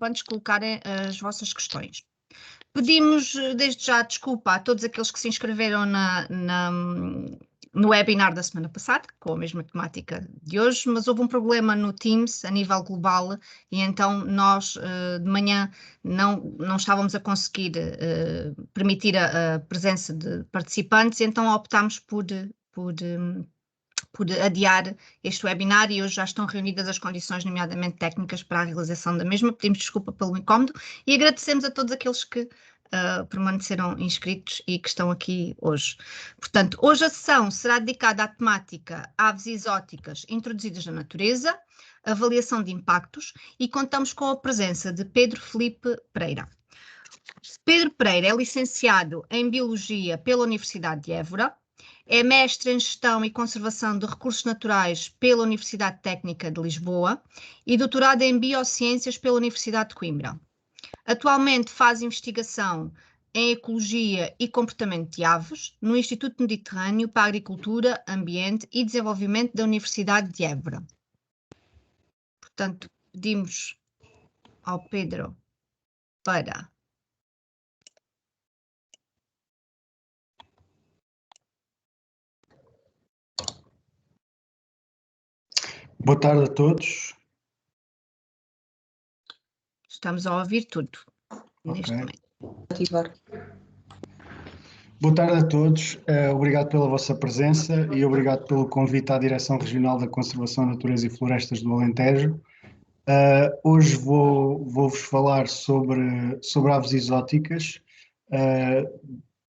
participantes colocarem as vossas questões. Pedimos desde já desculpa a todos aqueles que se inscreveram no webinar da semana passada, com a mesma temática de hoje, mas houve um problema no Teams a nível global e então nós de manhã não estávamos a conseguir permitir a presença de participantes, então optámos por adiar este webinar e hoje já estão reunidas as condições, nomeadamente técnicas, para a realização da mesma. Pedimos desculpa pelo incómodo e agradecemos a todos aqueles que permaneceram inscritos e que estão aqui hoje. Portanto, hoje a sessão será dedicada à temática aves exóticas introduzidas na natureza, avaliação de impactos, e contamos com a presença de Pedro Filipe Pereira. Pedro Pereira é licenciado em Biologia pela Universidade de Évora, é mestre em Gestão e Conservação de Recursos Naturais pela Universidade Técnica de Lisboa e doutorado em Biociências pela Universidade de Coimbra. Atualmente faz investigação em Ecologia e Comportamento de Aves no Instituto Mediterrâneo para a Agricultura, Ambiente e Desenvolvimento da Universidade de Évora. Portanto, pedimos ao Pedro para... Boa tarde a todos. Estamos a ouvir tudo neste momento. Ativar. Boa tarde a todos. Obrigado pela vossa presença e obrigado pelo convite à Direção Regional da Conservação, Natureza e Florestas do Alentejo. Hoje vou-vos falar sobre aves exóticas,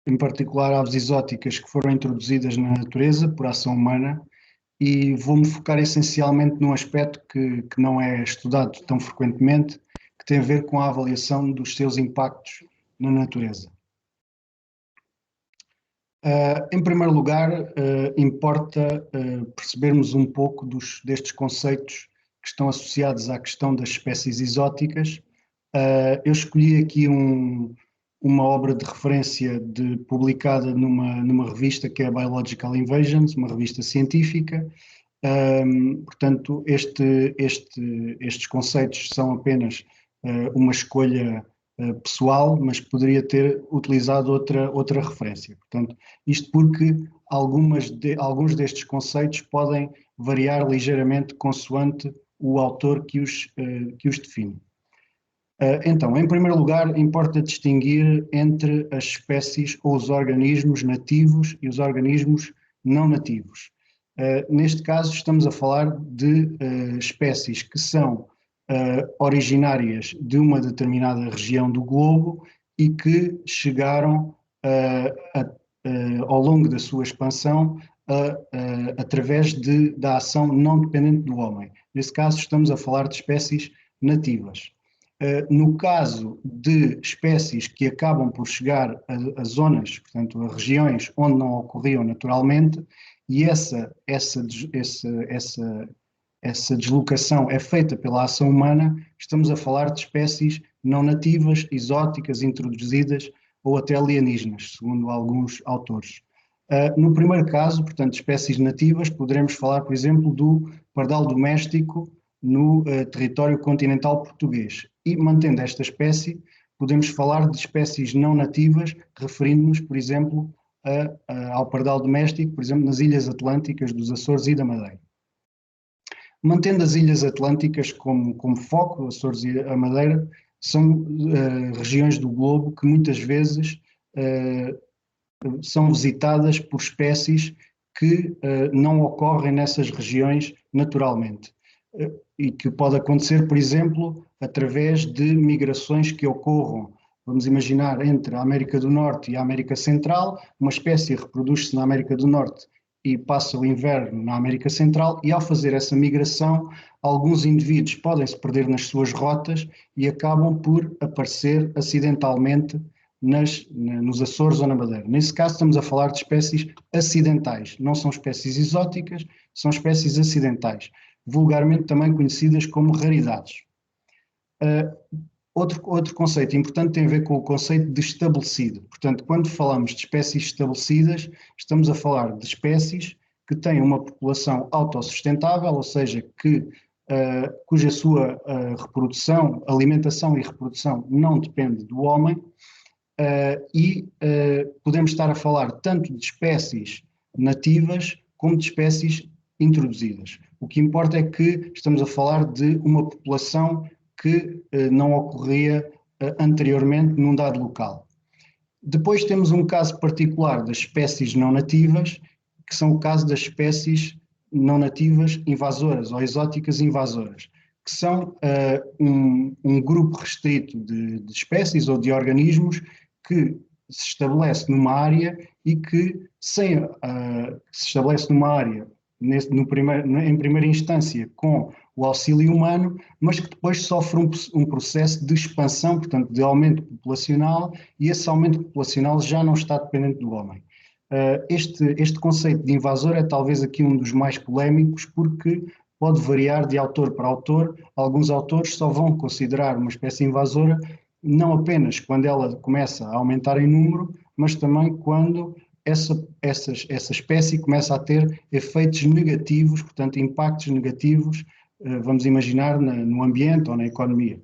em particular aves exóticas que foram introduzidas na natureza por ação humana, e vou-me focar essencialmente num aspecto que não é estudado tão frequentemente, que tem a ver com a avaliação dos seus impactos na natureza. Em primeiro lugar, importa percebermos um pouco destes conceitos que estão associados à questão das espécies exóticas. Eu escolhi aqui uma obra de referência publicada numa revista que é a Biological Invasions, uma revista científica. Portanto, estes conceitos são apenas uma escolha pessoal, mas poderia ter utilizado outra referência. Portanto, isto porque alguns destes conceitos podem variar ligeiramente consoante o autor que os define. Então, em primeiro lugar, importa distinguir entre as espécies ou os organismos nativos e os organismos não nativos. Neste caso, estamos a falar de espécies que são originárias de uma determinada região do globo e que chegaram ao longo da sua expansão através da ação não dependente do homem. Nesse caso, estamos a falar de espécies nativas. No caso de espécies que acabam por chegar a zonas, portanto, a regiões onde não ocorriam naturalmente, e essa deslocação é feita pela ação humana, estamos a falar de espécies não nativas, exóticas, introduzidas ou até alienígenas, segundo alguns autores. No primeiro caso, portanto, espécies nativas, poderemos falar, por exemplo, do pardal doméstico no território continental português. E, mantendo esta espécie, podemos falar de espécies não nativas, referindo-nos, por exemplo, ao pardal doméstico, por exemplo, nas ilhas atlânticas dos Açores e da Madeira. Mantendo as ilhas atlânticas como foco, Açores e a Madeira são regiões do globo que muitas vezes são visitadas por espécies que não ocorrem nessas regiões naturalmente. E que pode acontecer, por exemplo, através de migrações que ocorram, vamos imaginar, entre a América do Norte e a América Central, uma espécie reproduz-se na América do Norte e passa o inverno na América Central, e ao fazer essa migração, alguns indivíduos podem se perder nas suas rotas e acabam por aparecer acidentalmente nos Açores ou na Madeira. Nesse caso estamos a falar de espécies acidentais, não são espécies exóticas, são espécies acidentais, vulgarmente também conhecidas como raridades. Outro conceito importante tem a ver com o conceito de estabelecido. Portanto, quando falamos de espécies estabelecidas, estamos a falar de espécies que têm uma população autossustentável, ou seja, que cuja sua reprodução, alimentação e reprodução não depende do homem, podemos estar a falar tanto de espécies nativas como de espécies introduzidas. O que importa é que estamos a falar de uma população que não ocorria anteriormente num dado local. Depois temos um caso particular das espécies não nativas, que são o caso das espécies não nativas invasoras ou exóticas invasoras, que são um grupo restrito de espécies ou de organismos que se estabelece numa área e que se estabelece numa área em primeira instância com o auxílio humano, mas que depois sofre um processo de expansão, portanto de aumento populacional, e esse aumento populacional já não está dependente do homem. Este conceito de invasor é talvez aqui um dos mais polémicos, porque pode variar de autor para autor. Alguns autores só vão considerar uma espécie invasora não apenas quando ela começa a aumentar em número, mas também quando essa espécie começa a ter efeitos negativos, portanto impactos negativos, vamos imaginar, no ambiente ou na economia.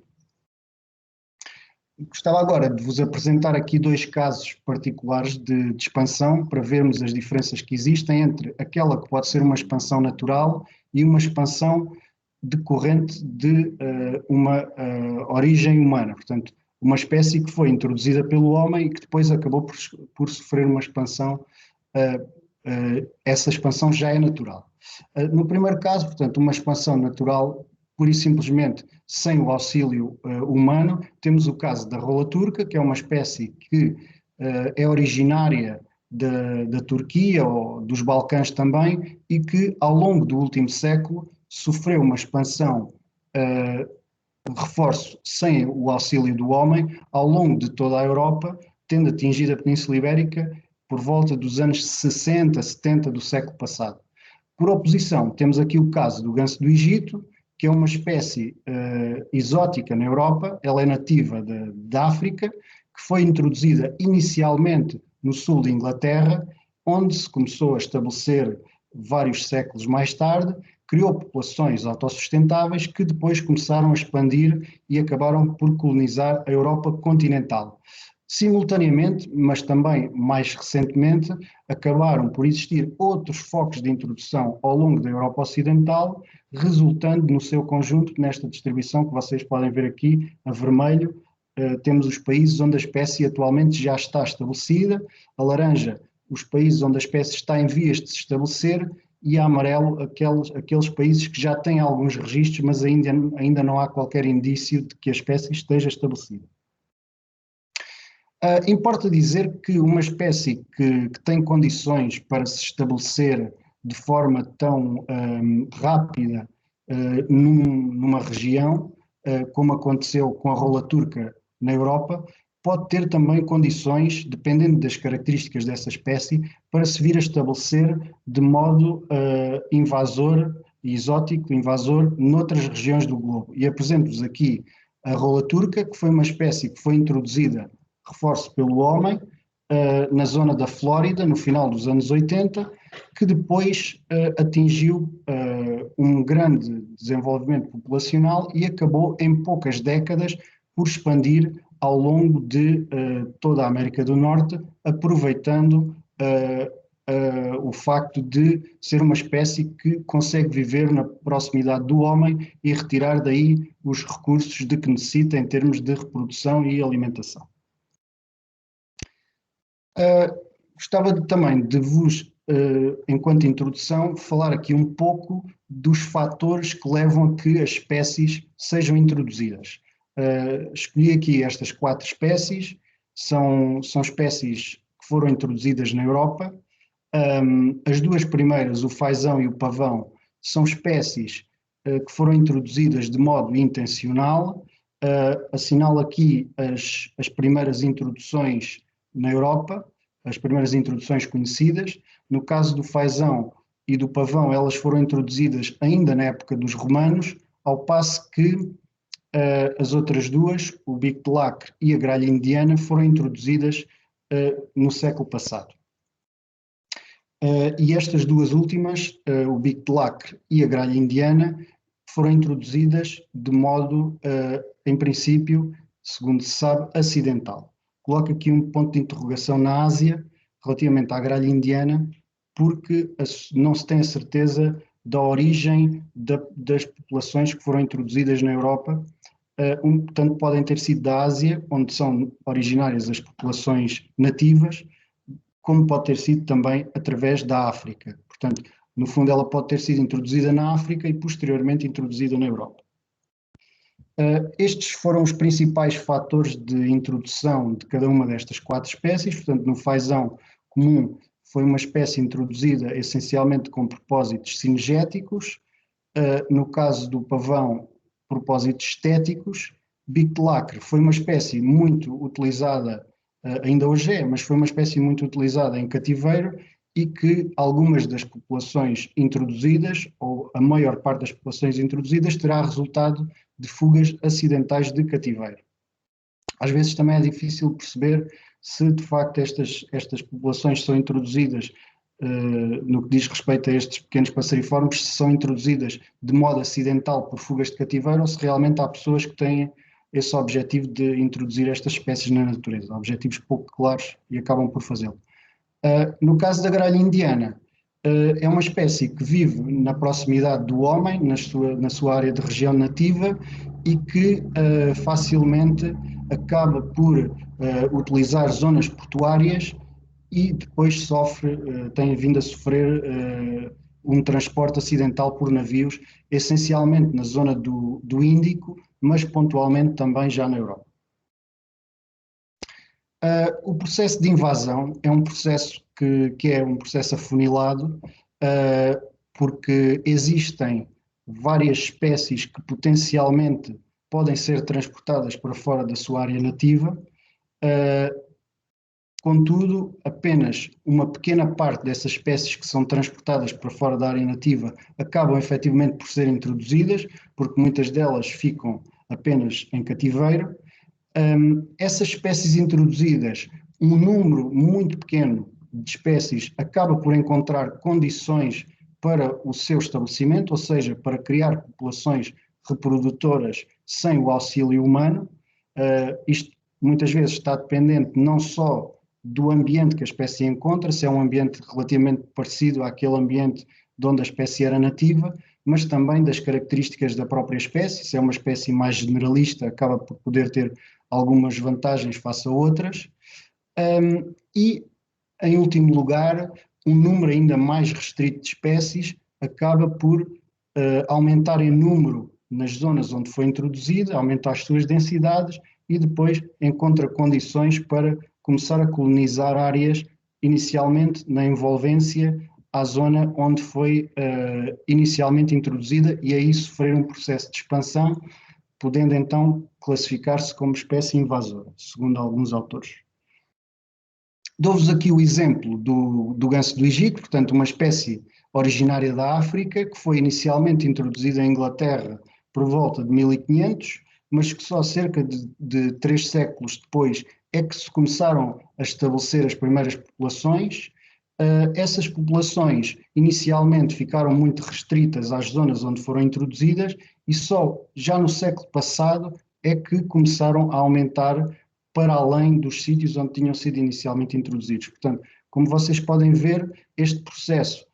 Gostava agora de vos apresentar aqui dois casos particulares de expansão, para vermos as diferenças que existem entre aquela que pode ser uma expansão natural e uma expansão decorrente de uma origem humana, portanto, uma espécie que foi introduzida pelo homem e que depois acabou por sofrer uma expansão. Essa expansão já é natural. No primeiro caso, portanto, uma expansão natural, pura e simplesmente sem o auxílio humano, temos o caso da rola turca, que é uma espécie que é originária da Turquia ou dos Balcãs também, e que ao longo do último século sofreu uma expansão, reforço, sem o auxílio do homem, ao longo de toda a Europa, tendo atingido a Península Ibérica por volta dos anos 60, 70 do século passado. Por oposição, temos aqui o caso do ganso do Egito, que é uma espécie exótica na Europa. Ela é nativa da África, que foi introduzida inicialmente no sul da Inglaterra, onde se começou a estabelecer vários séculos mais tarde, criou populações autossustentáveis que depois começaram a expandir e acabaram por colonizar a Europa continental. Simultaneamente, mas também mais recentemente, acabaram por existir outros focos de introdução ao longo da Europa Ocidental, resultando no seu conjunto nesta distribuição que vocês podem ver aqui, a vermelho. Temos os países onde a espécie atualmente já está estabelecida, a laranja, os países onde a espécie está em vias de se estabelecer, e a amarelo, aqueles países que já têm alguns registros, mas ainda não há qualquer indício de que a espécie esteja estabelecida. Importa dizer que uma espécie que tem condições para se estabelecer de forma tão rápida numa região, como aconteceu com a rola turca na Europa, pode ter também condições, dependendo das características dessa espécie, para se vir a estabelecer de modo invasor, exótico, invasor, noutras regiões do globo. E apresento-vos aqui a rola turca, que foi uma espécie que foi introduzida, reforço, pelo homem, na zona da Flórida, no final dos anos 80, que depois atingiu um grande desenvolvimento populacional e acabou em poucas décadas por expandir ao longo de toda a América do Norte, aproveitando o facto de ser uma espécie que consegue viver na proximidade do homem e retirar daí os recursos de que necessita em termos de reprodução e alimentação. Gostava também de vos, enquanto introdução, falar aqui um pouco dos fatores que levam a que as espécies sejam introduzidas. Escolhi aqui estas 4 espécies, são espécies que foram introduzidas na Europa. As 2 primeiras, o fazão e o pavão, são espécies que foram introduzidas de modo intencional. Assinalo aqui as primeiras introduções na Europa, as primeiras introduções conhecidas. No caso do fazão e do pavão, elas foram introduzidas ainda na época dos romanos, ao passo que as outras 2, o bico de lacre e a gralha indiana, foram introduzidas no século passado. E estas 2 últimas, o bico de lacre e a gralha indiana, que foram introduzidas de modo, em princípio, segundo se sabe, acidental. Coloco aqui um ponto de interrogação na Ásia, relativamente à gralha indiana, porque não se tem a certeza da origem das populações que foram introduzidas na Europa. Tanto podem ter sido da Ásia, onde são originárias as populações nativas, como pode ter sido também através da África. Portanto, no fundo, ela pode ter sido introduzida na África e posteriormente introduzida na Europa. Estes foram os principais fatores de introdução de cada uma destas 4 espécies. Portanto, no fazão comum foi uma espécie introduzida essencialmente com propósitos cinegéticos. No caso do pavão, propósitos estéticos. Bico de lacre foi uma espécie muito utilizada, ainda hoje é, mas foi uma espécie muito utilizada em cativeiro e que algumas das populações introduzidas, ou a maior parte das populações introduzidas, terá resultado de fugas acidentais de cativeiro. Às vezes também é difícil perceber se de facto estas populações são introduzidas, no que diz respeito a estes pequenos passeriformes, se são introduzidas de modo acidental por fugas de cativeiro ou se realmente há pessoas que têm esse objetivo de introduzir estas espécies na natureza, objetivos pouco claros e acabam por fazê-lo. No caso da gralha indiana, é uma espécie que vive na proximidade do homem, na sua área de região nativa e que facilmente acaba por utilizar zonas portuárias e depois tem vindo a sofrer um transporte acidental por navios, essencialmente na zona do Índico, mas pontualmente também já na Europa. O processo de invasão é um processo que é um processo afunilado, porque existem várias espécies que potencialmente podem ser transportadas para fora da sua área nativa. Contudo, apenas uma pequena parte dessas espécies que são transportadas para fora da área nativa acabam efetivamente por ser introduzidas, porque muitas delas ficam apenas em cativeiro. Essas espécies introduzidas, um número muito pequeno de espécies acaba por encontrar condições para o seu estabelecimento, ou seja, para criar populações reprodutoras sem o auxílio humano. Isto muitas vezes está dependente não só do ambiente que a espécie encontra, se é um ambiente relativamente parecido àquele ambiente de onde a espécie era nativa, mas também das características da própria espécie. Se é uma espécie mais generalista, acaba por poder ter algumas vantagens face a outras. E, em último lugar, um número ainda mais restrito de espécies acaba por aumentar em número nas zonas onde foi introduzida, aumentar as suas densidades e depois encontra condições para começar a colonizar áreas inicialmente na envolvência à zona onde foi inicialmente introduzida e aí sofrer um processo de expansão, podendo então classificar-se como espécie invasora, segundo alguns autores. Dou-vos aqui o exemplo do ganso do Egito, portanto uma espécie originária da África, que foi inicialmente introduzida em Inglaterra por volta de 1500, mas que só cerca de 3 séculos depois é que se começaram a estabelecer as primeiras populações. Essas populações inicialmente ficaram muito restritas às zonas onde foram introduzidas e só já no século passado é que começaram a aumentar para além dos sítios onde tinham sido inicialmente introduzidos. Portanto, como vocês podem ver, este processo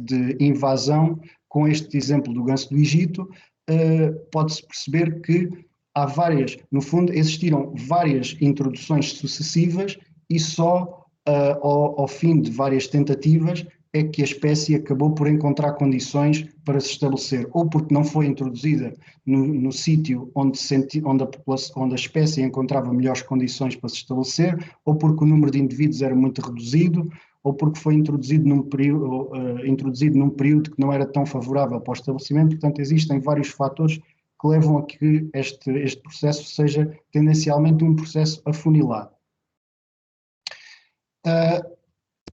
de invasão, com este exemplo do ganso do Egito, pode-se perceber que há várias, no fundo, existiram várias introduções sucessivas e só ao fim de várias tentativas é que a espécie acabou por encontrar condições para se estabelecer, ou porque não foi introduzida no sítio onde a espécie encontrava melhores condições para se estabelecer, ou porque o número de indivíduos era muito reduzido, ou porque foi introduzido num período que não era tão favorável para o estabelecimento. Portanto, existem vários fatores que levam a que este processo seja tendencialmente um processo afunilado.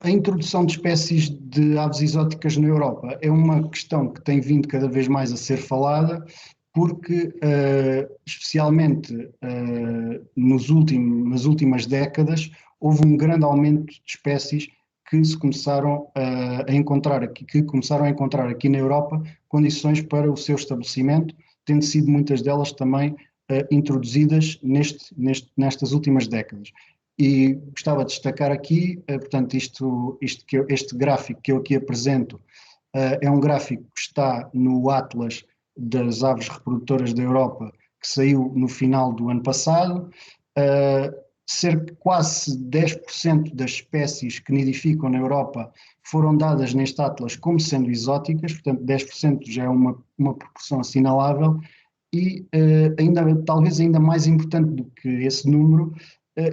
A introdução de espécies de aves exóticas na Europa é uma questão que tem vindo cada vez mais a ser falada, porque, especialmente nas últimas décadas, houve um grande aumento de espécies que se começaram a encontrar aqui na Europa condições para o seu estabelecimento, tendo sido muitas delas também introduzidas nestas últimas décadas. E gostava de destacar aqui, portanto, este gráfico que eu aqui apresento é um gráfico que está no Atlas das Aves Reprodutoras da Europa, que saiu no final do ano passado. Quase 10% das espécies que nidificam na Europa foram dadas neste Atlas como sendo exóticas, portanto 10% já é uma proporção assinalável, e talvez ainda mais importante do que esse número,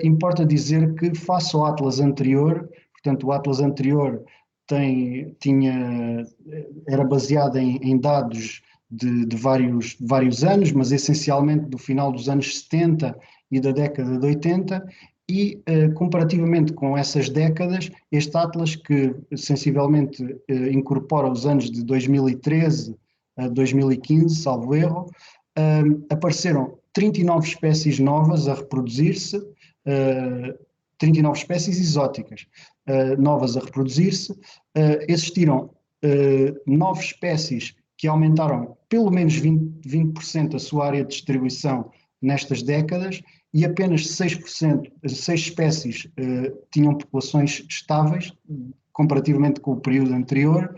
importa dizer que face ao Atlas anterior, portanto o Atlas anterior era baseado em dados de vários anos, mas essencialmente do final dos anos 70 e da década de 80, e comparativamente com essas décadas, este Atlas, que sensivelmente incorpora os anos de 2013 a 2015, salvo erro, apareceram 39 espécies novas a reproduzir-se, 39 espécies exóticas novas a reproduzir-se. Existiram 9 espécies que aumentaram pelo menos 20% a sua área de distribuição nestas décadas, e apenas 6 espécies tinham populações estáveis, comparativamente com o período anterior,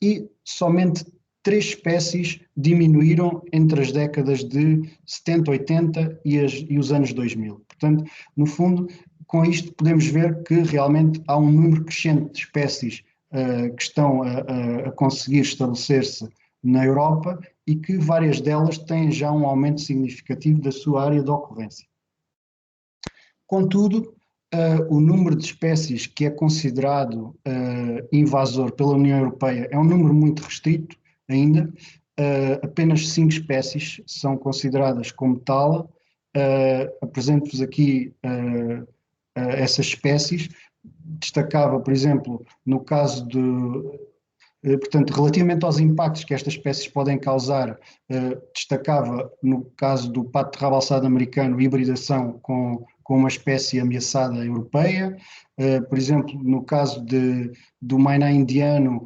e somente 3 espécies diminuíram entre as décadas de 70, 80 e os anos 2000. Portanto, no fundo, com isto podemos ver que realmente há um número crescente de espécies que estão a conseguir estabelecer-se na Europa, e que várias delas têm já um aumento significativo da sua área de ocorrência. Contudo, o número de espécies que é considerado invasor pela União Europeia é um número muito restrito ainda. Apenas 5 espécies são consideradas como tal. Apresento-vos aqui essas espécies. Destacava, por exemplo, no caso portanto, relativamente aos impactos que estas espécies podem causar, destacava no caso do pato de rabo alçado americano, hibridação com uma espécie ameaçada europeia. Por exemplo, no caso do mainá indiano,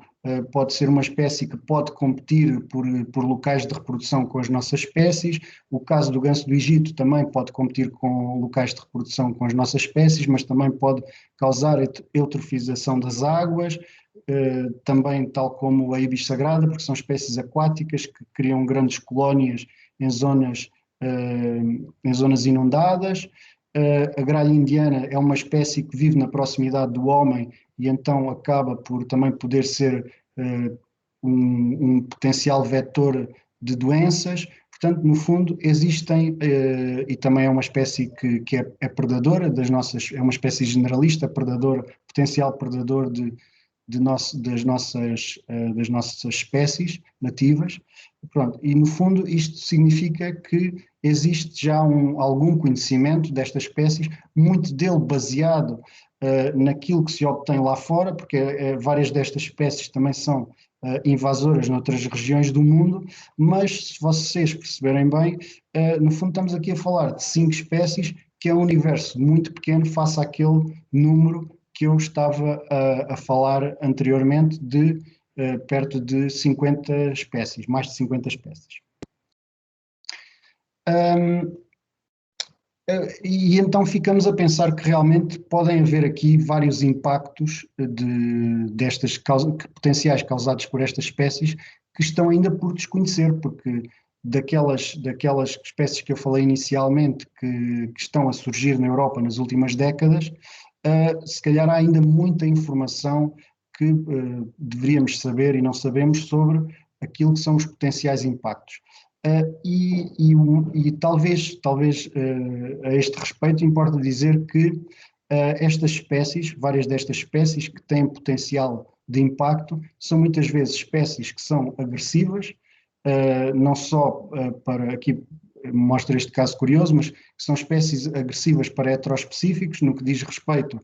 pode ser uma espécie que pode competir por locais de reprodução com as nossas espécies. O caso do ganso do Egito também pode competir com locais de reprodução com as nossas espécies, mas também pode causar eutrofização das águas, também tal como a ibis sagrada, porque são espécies aquáticas que criam grandes colónias em zonas inundadas. A gralha indiana é uma espécie que vive na proximidade do homem, e então acaba por também poder ser um potencial vetor de doenças. Portanto, no fundo, existem, e também é uma espécie que é predadora é uma espécie generalista, potencial predador das nossas espécies nativas. Pronto, e no fundo isto significa que existe já algum conhecimento destas espécies, muito dele baseado naquilo que se obtém lá fora, porque várias destas espécies também são invasoras noutras regiões do mundo, mas se vocês perceberem bem, no fundo estamos aqui a falar de 5 espécies, que é um universo muito pequeno face àquele número que eu estava a falar anteriormente de perto de 50 espécies, mais de 50 espécies. E então ficamos a pensar que realmente podem haver aqui vários impactos potenciais causados por estas espécies, que estão ainda por desconhecer, porque daquelas espécies que eu falei inicialmente que estão a surgir na Europa nas últimas décadas, se calhar há ainda muita informação que deveríamos saber e não sabemos sobre aquilo que são os potenciais impactos. E talvez a este respeito importa dizer que várias destas espécies que têm potencial de impacto, são muitas vezes espécies que são agressivas, não só para aqui mostra este caso curioso, mas que são espécies agressivas para heteroespecíficos no que diz respeito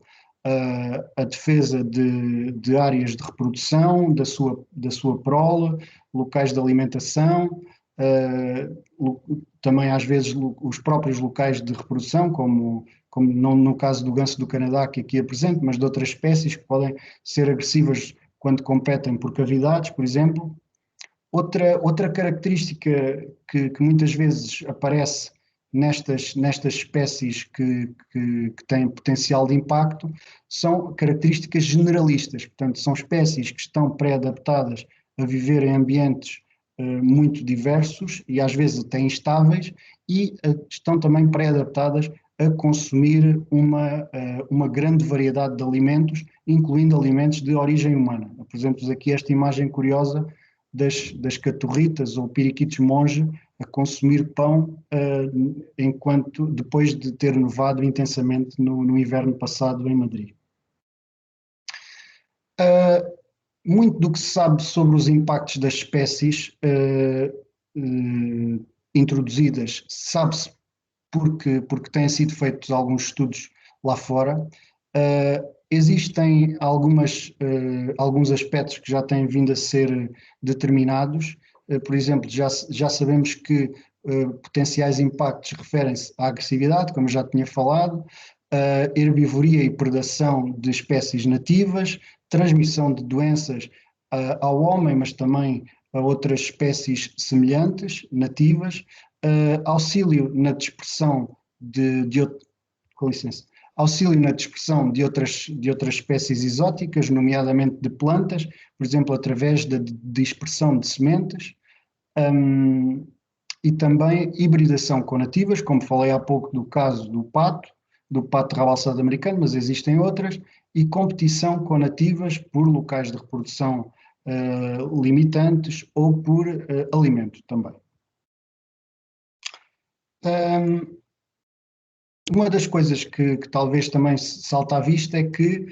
à defesa de áreas de reprodução, da sua prole, locais de alimentação, também às vezes os próprios locais de reprodução, como como não no caso do ganso do Canadá, que aqui apresento, mas de outras espécies que podem ser agressivas quando competem por cavidades, por exemplo. Outra característica que muitas vezes aparece nestas espécies que têm potencial de impacto são características generalistas, portanto, são espécies que estão pré-adaptadas a viver em ambientes muito diversos e às vezes até instáveis e estão também pré-adaptadas a consumir uma grande variedade de alimentos, incluindo alimentos de origem humana. Apresento-vos aqui esta imagem curiosa das caturritas ou periquitos monge a consumir pão depois de ter nevado intensamente no inverno passado em Madrid. Muito do que se sabe sobre os impactos das espécies introduzidas sabe-se porque têm sido feitos alguns estudos lá fora. Existem alguns aspectos que já têm vindo a ser determinados. Por exemplo, já sabemos que potenciais impactos referem-se à agressividade, como já tinha falado, herbivoria e predação de espécies nativas, transmissão de doenças ao homem, mas também a outras espécies semelhantes, nativas, auxílio na dispersão com licença, auxílio na dispersão de outras espécies exóticas, nomeadamente de plantas, por exemplo, através da dispersão de sementes, e também hibridação com nativas, como falei há pouco do caso do pato rabalçado americano, mas existem outras, e competição com nativas por locais de reprodução limitantes ou por alimento também. Uma das coisas que talvez também salta à vista é que,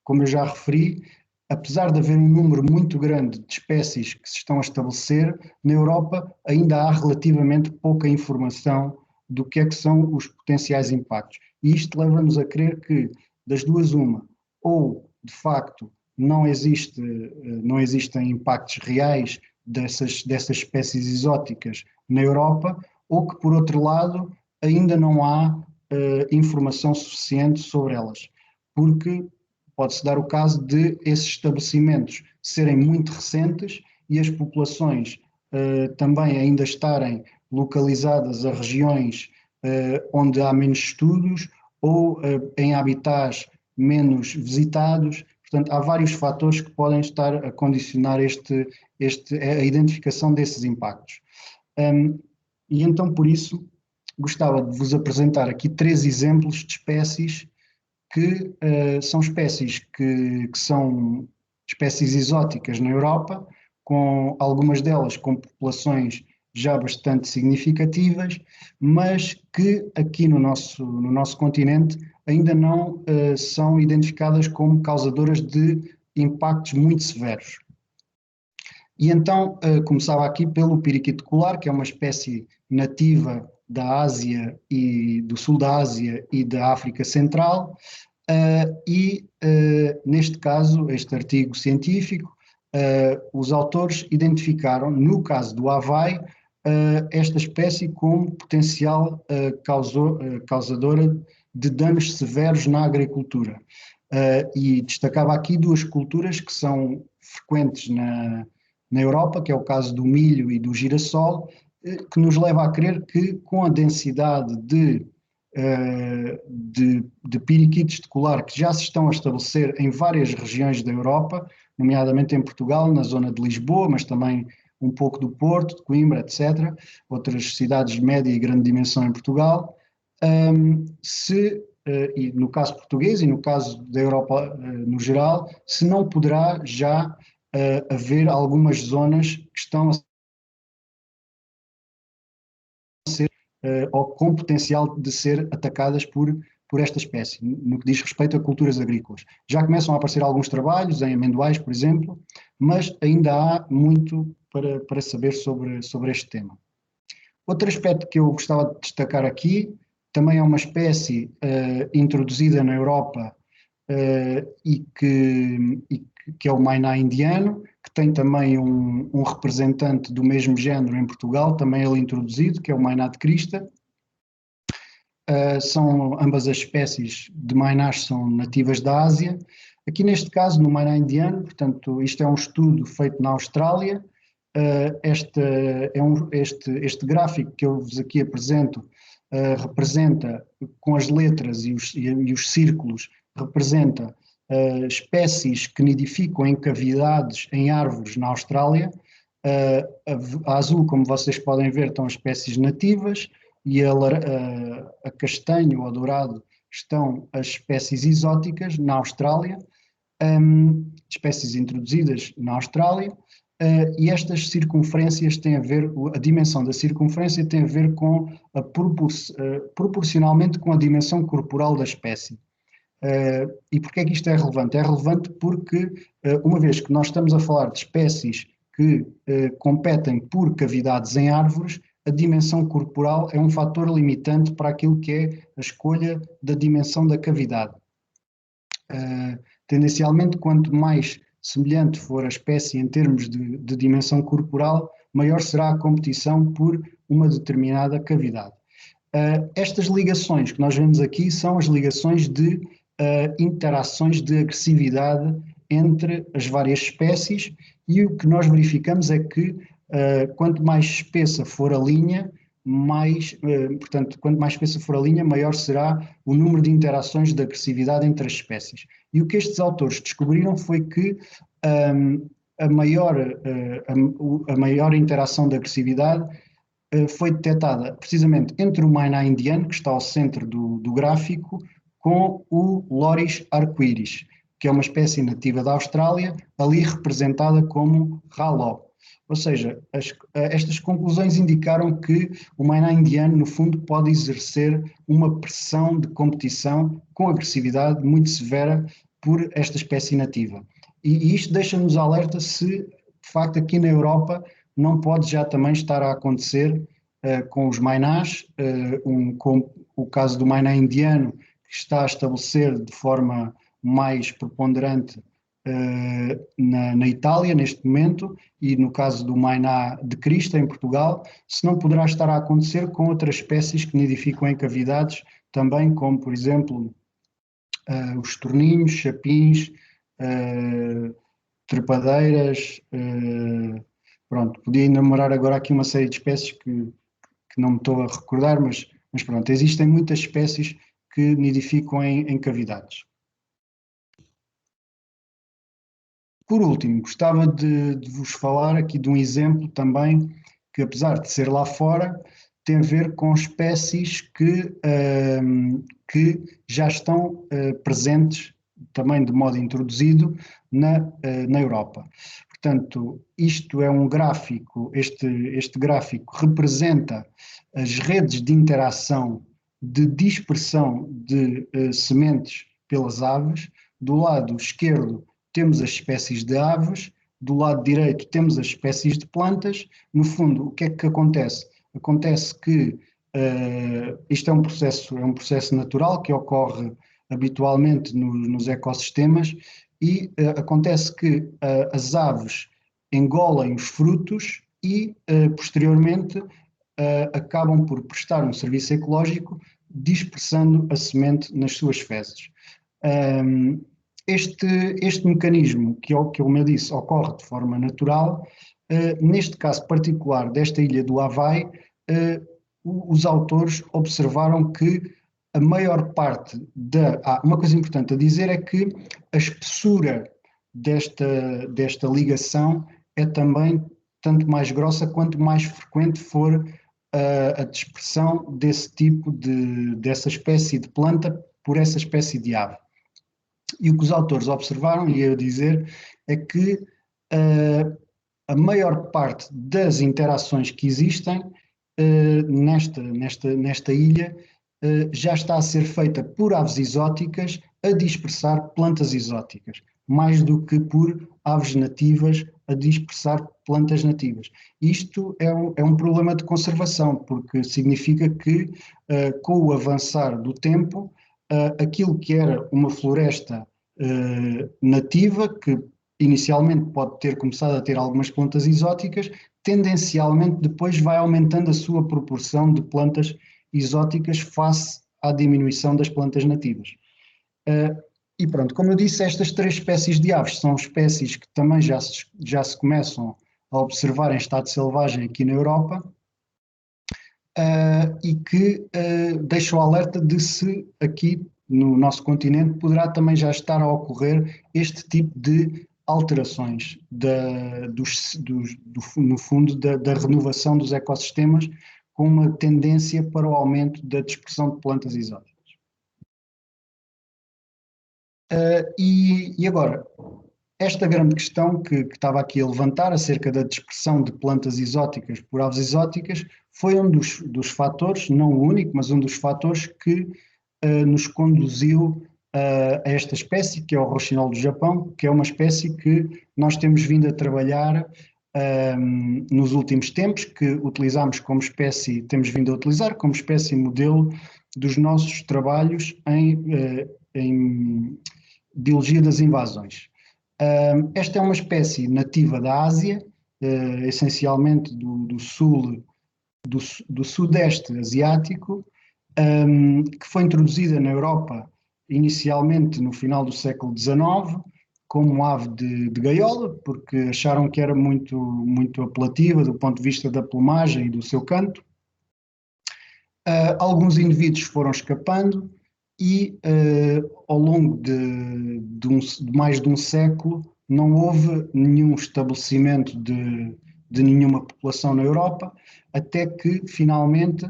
como eu já referi, apesar de haver um número muito grande de espécies que se estão a estabelecer, na Europa ainda há relativamente pouca informação do que é que são os potenciais impactos. E isto leva-nos a crer que, das duas uma, ou de facto não existem impactos reais dessas espécies exóticas na Europa, ou que, por outro lado, ainda não há informação suficiente sobre elas, porque pode-se dar o caso de esses estabelecimentos serem muito recentes e as populações também ainda estarem localizadas a regiões onde há menos estudos ou em habitats menos visitados. Portanto, há vários fatores que podem estar a condicionar a identificação desses impactos. E então, por isso, gostava de vos apresentar aqui 3 exemplos de espécies que são espécies que são espécies exóticas na Europa, com algumas delas com populações já bastante significativas, mas que aqui no nosso continente ainda não são identificadas como causadoras de impactos muito severos. E então começava aqui pelo periquito colar, que é uma espécie nativa da Ásia e do sul da Ásia e da África Central, neste caso, este artigo científico, os autores identificaram, no caso do Havaí, esta espécie como potencial causadora de danos severos na agricultura. E destacava aqui 2 culturas que são frequentes na Europa, que é o caso do milho e do girassol, que nos leva a crer que, com a densidade de periquitos de colar que já se estão a estabelecer em várias regiões da Europa, nomeadamente em Portugal, na zona de Lisboa, mas também um pouco do Porto, de Coimbra, etc., outras cidades de média e grande dimensão em Portugal, e no caso português e no caso da Europa no geral, se não poderá já haver algumas zonas que estão a ser ou com potencial de ser atacadas por esta espécie, no que diz respeito a culturas agrícolas. Já começam a aparecer alguns trabalhos em amendoais, por exemplo, mas ainda há muito para saber sobre este tema. Outro aspecto que eu gostava de destacar aqui, também é uma espécie introduzida na Europa e que é o mainá indiano, que tem também um representante do mesmo género em Portugal, também ele introduzido, que é o mainá de crista. são ambas as espécies de mainás são nativas da Ásia. Aqui neste caso, no mainá indiano, portanto, isto é um estudo feito na Austrália. Este gráfico que eu vos aqui apresento representa, com as letras e os círculos, representa espécies que nidificam em cavidades em árvores na Austrália. A azul, como vocês podem ver, estão as espécies nativas, e a castanho ou a dourado estão as espécies exóticas na Austrália, espécies introduzidas na Austrália, e estas circunferências têm a ver, a dimensão da circunferência tem a ver com proporcionalmente com a dimensão corporal da espécie. E porquê é que isto é relevante? É relevante porque, uma vez que nós estamos a falar de espécies que competem por cavidades em árvores, a dimensão corporal é um fator limitante para aquilo que é a escolha da dimensão da cavidade. Tendencialmente, quanto mais semelhante for a espécie em termos de dimensão corporal, maior será a competição por uma determinada cavidade. Estas ligações que nós vemos aqui são as ligações de interações de agressividade entre as várias espécies, e o que nós verificamos é que quanto mais espessa for a linha, quanto mais espessa for a linha, maior será o número de interações de agressividade entre as espécies. E o que estes autores descobriram foi que a maior interação de agressividade foi detectada precisamente entre o mainá indiano, que está ao centro do gráfico, com o Loris arco-íris, que é uma espécie nativa da Austrália, ali representada como Raló. Ou seja, estas conclusões indicaram que o mainá indiano, no fundo, pode exercer uma pressão de competição com agressividade muito severa por esta espécie nativa. E isto deixa-nos alerta se, de facto, aqui na Europa não pode já também estar a acontecer com os mainás, com o caso do mainá indiano, que está a estabelecer de forma mais preponderante na Itália, neste momento, e no caso do mainá de crista, em Portugal, se não poderá estar a acontecer com outras espécies que nidificam em cavidades, também como, por exemplo, os torninhos, chapins, trepadeiras, pronto, podia enumerar agora aqui uma série de espécies que não me estou a recordar, mas pronto, existem muitas espécies que nidificam em cavidades. Por último, gostava de vos falar aqui de um exemplo também que, apesar de ser lá fora, tem a ver com espécies que já estão presentes, também de modo introduzido, na Europa. Portanto, isto é um gráfico, este gráfico representa as redes de interação de dispersão de sementes pelas aves. Do lado esquerdo temos as espécies de aves, do lado direito temos as espécies de plantas. No fundo, o que é que acontece? Acontece que isto é um processo natural que ocorre habitualmente nos ecossistemas, e acontece que as aves engolem os frutos e, posteriormente, acabam por prestar um serviço ecológico dispersando a semente nas suas fezes. Este mecanismo, que como eu disse, ocorre de forma natural, neste caso particular desta ilha do Havaí, os autores observaram que a maior parte uma coisa importante a dizer é que a espessura desta ligação é também tanto mais grossa quanto mais frequente for a dispersão desse tipo dessa espécie de planta por essa espécie de ave. E o que os autores observaram, e eu dizer, é que a maior parte das interações que existem nesta ilha já está a ser feita por aves exóticas a dispersar plantas exóticas, mais do que por aves nativas a dispersar plantas nativas. Isto é um problema de conservação, porque significa que, com o avançar do tempo, aquilo que era uma floresta nativa, que inicialmente pode ter começado a ter algumas plantas exóticas, tendencialmente depois vai aumentando a sua proporção de plantas exóticas face à diminuição das plantas nativas. E pronto, como eu disse, estas 3 espécies de aves são espécies que também já se começam a observar em estado selvagem aqui na Europa, e que deixam alerta de se aqui no nosso continente poderá também já estar a ocorrer este tipo de alterações no fundo da renovação dos ecossistemas, com uma tendência para o aumento da dispersão de plantas exóticas. E agora, esta grande questão que estava aqui a levantar acerca da dispersão de plantas exóticas por aves exóticas foi um dos fatores, não o único, mas um dos fatores que nos conduziu a esta espécie, que é o roxinol do Japão, que é uma espécie que nós temos vindo a trabalhar nos últimos tempos, que temos vindo a utilizar como espécie modelo dos nossos trabalhos em biologia das invasões. Esta é uma espécie nativa da Ásia, essencialmente do sudeste asiático, que foi introduzida na Europa inicialmente no final do século XIX como ave de gaiola, porque acharam que era muito, muito apelativa do ponto de vista da plumagem e do seu canto. Alguns indivíduos foram escapando e ao longo de mais de um século não houve nenhum estabelecimento de nenhuma população na Europa, até que finalmente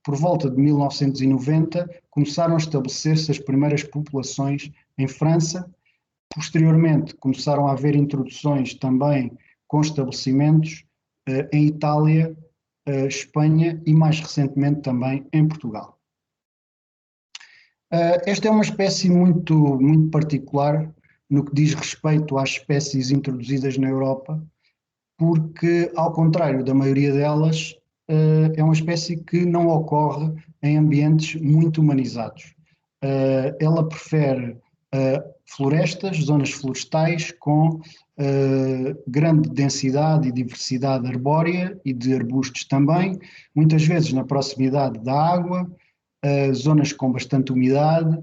por volta de 1990 começaram a estabelecer-se as primeiras populações em França. Posteriormente começaram a haver introduções também com estabelecimentos em Itália, Espanha e mais recentemente também em Portugal. Esta é uma espécie muito, muito particular no que diz respeito às espécies introduzidas na Europa, porque, ao contrário da maioria delas, é uma espécie que não ocorre em ambientes muito humanizados. Ela prefere florestas, zonas florestais com grande densidade e diversidade arbórea e de arbustos também, muitas vezes na proximidade da água, zonas com bastante umidade,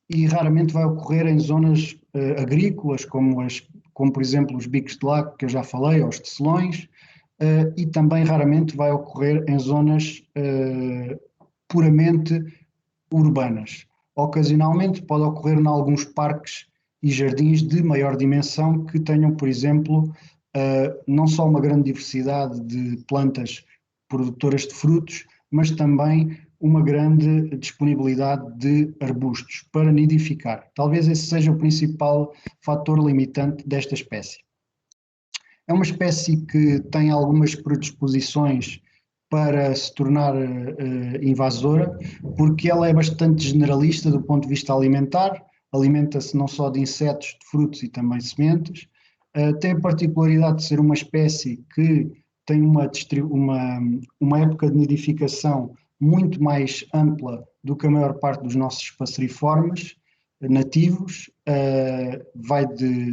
e raramente vai ocorrer em zonas agrícolas, como por exemplo os bicos de lago que eu já falei, ou os tecelões, e também raramente vai ocorrer em zonas puramente urbanas. Ocasionalmente pode ocorrer em alguns parques e jardins de maior dimensão que tenham, por exemplo, não só uma grande diversidade de plantas produtoras de frutos, mas também uma grande disponibilidade de arbustos para nidificar. Talvez esse seja o principal fator limitante desta espécie. É uma espécie que tem algumas predisposições para se tornar invasora, porque ela é bastante generalista do ponto de vista alimentar, alimenta-se não só de insetos, de frutos e também sementes, tem a particularidade de ser uma espécie que tem uma época de nidificação muito mais ampla do que a maior parte dos nossos passeriformes nativos, vai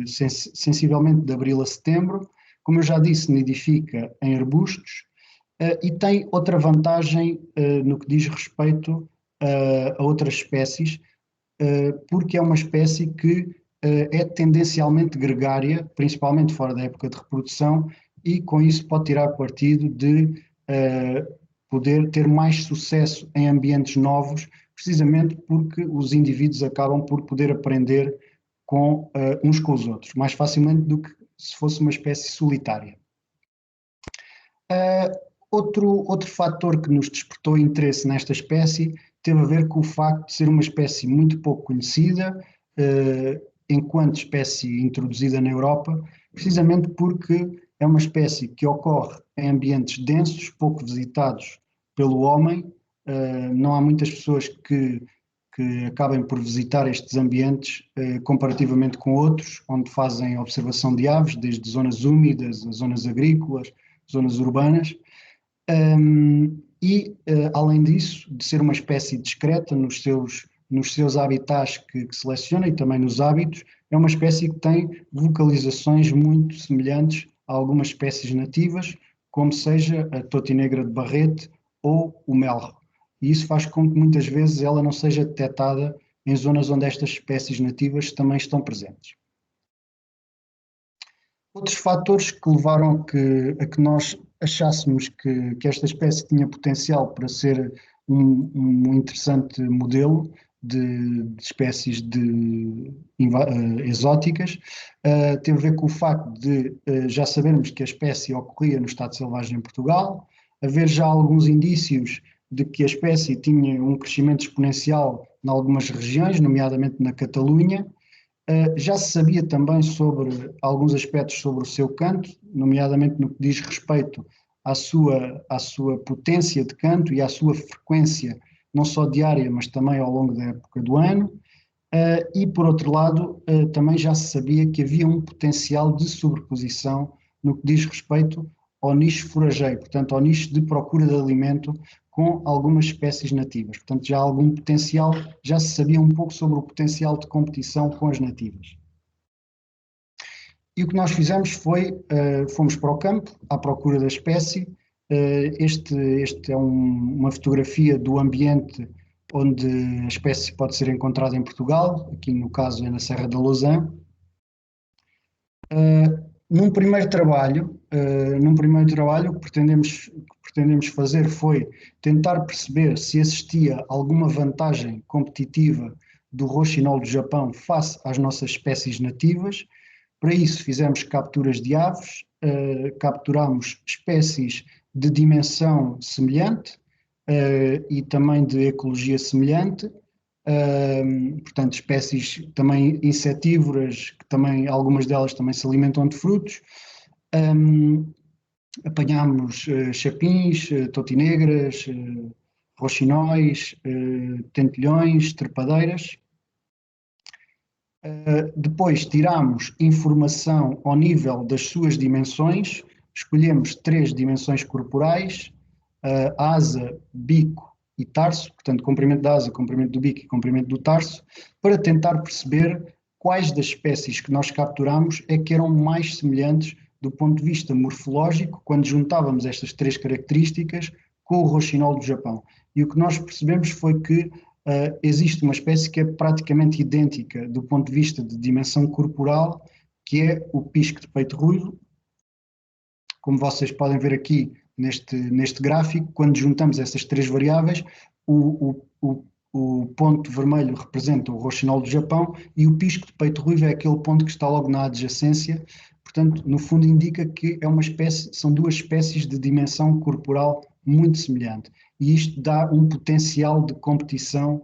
sensivelmente de abril a setembro. Como eu já disse, nidifica em arbustos, e tem outra vantagem no que diz respeito a outras espécies, porque é uma espécie que é tendencialmente gregária, principalmente fora da época de reprodução, e com isso pode tirar partido de poder ter mais sucesso em ambientes novos, precisamente porque os indivíduos acabam por poder aprender uns com os outros, mais facilmente do que se fosse uma espécie solitária. Outro fator que nos despertou interesse nesta espécie teve a ver com o facto de ser uma espécie muito pouco conhecida, enquanto espécie introduzida na Europa, precisamente porque é uma espécie que ocorre em ambientes densos, pouco visitados pelo homem. Não há muitas pessoas que acabem por visitar estes ambientes comparativamente com outros, onde fazem observação de aves, desde zonas úmidas a zonas agrícolas, zonas urbanas. Além disso, de ser uma espécie discreta nos seus habitats que seleciona e também nos hábitos, é uma espécie que tem vocalizações muito semelhantes a algumas espécies nativas, como seja a totinegra de Barrete ou o melro. E isso faz com que muitas vezes ela não seja detectada em zonas onde estas espécies nativas também estão presentes. Outros fatores que levaram a que nós achássemos que esta espécie tinha potencial para ser um interessante modelo de espécies exóticas, teve a ver com o facto de já sabermos que a espécie ocorria no estado selvagem em Portugal, haver já alguns indícios de que a espécie tinha um crescimento exponencial em algumas regiões, nomeadamente na Catalunha. Já se sabia também sobre alguns aspectos sobre o seu canto, nomeadamente no que diz respeito à sua potência de canto e à sua frequência, não só diária, mas também ao longo da época do ano. E, por outro lado, também já se sabia que havia um potencial de sobreposição no que diz respeito ao nicho forageiro, portanto, ao nicho de procura de alimento com algumas espécies nativas. Portanto, já há algum potencial, já se sabia um pouco sobre o potencial de competição com as nativas. E o que nós fizemos foi, fomos para o campo, à procura da espécie. Este é uma fotografia do ambiente onde a espécie pode ser encontrada em Portugal, aqui no caso é na Serra da Lousã. Num primeiro trabalho, o que pretendemos fazer foi tentar perceber se existia alguma vantagem competitiva do rouxinol do Japão face às nossas espécies nativas. Para isso fizemos capturas de aves, capturamos espécies de dimensão semelhante e também de ecologia semelhante, portanto espécies também insetívoras, que também, algumas delas também se alimentam de frutos. Apanhámos chapins, totinegras, roxinóis, tentilhões, trepadeiras. Depois tirámos informação ao nível das suas dimensões, escolhemos 3 dimensões corporais, asa, bico e tarso, portanto comprimento da asa, comprimento do bico e comprimento do tarso, para tentar perceber quais das espécies que nós capturamos é que eram mais semelhantes do ponto de vista morfológico, quando juntávamos estas 3 características com o rouxinol do Japão. E o que nós percebemos foi que existe uma espécie que é praticamente idêntica do ponto de vista de dimensão corporal, que é o pisco de peito ruivo. Como vocês podem ver aqui neste gráfico, quando juntamos essas 3 variáveis, o ponto vermelho representa o rouxinol do Japão e o pisco de peito ruivo é aquele ponto que está logo na adjacência. Portanto, no fundo indica que é uma espécie, são 2 espécies de dimensão corporal muito semelhante. E isto dá um potencial de competição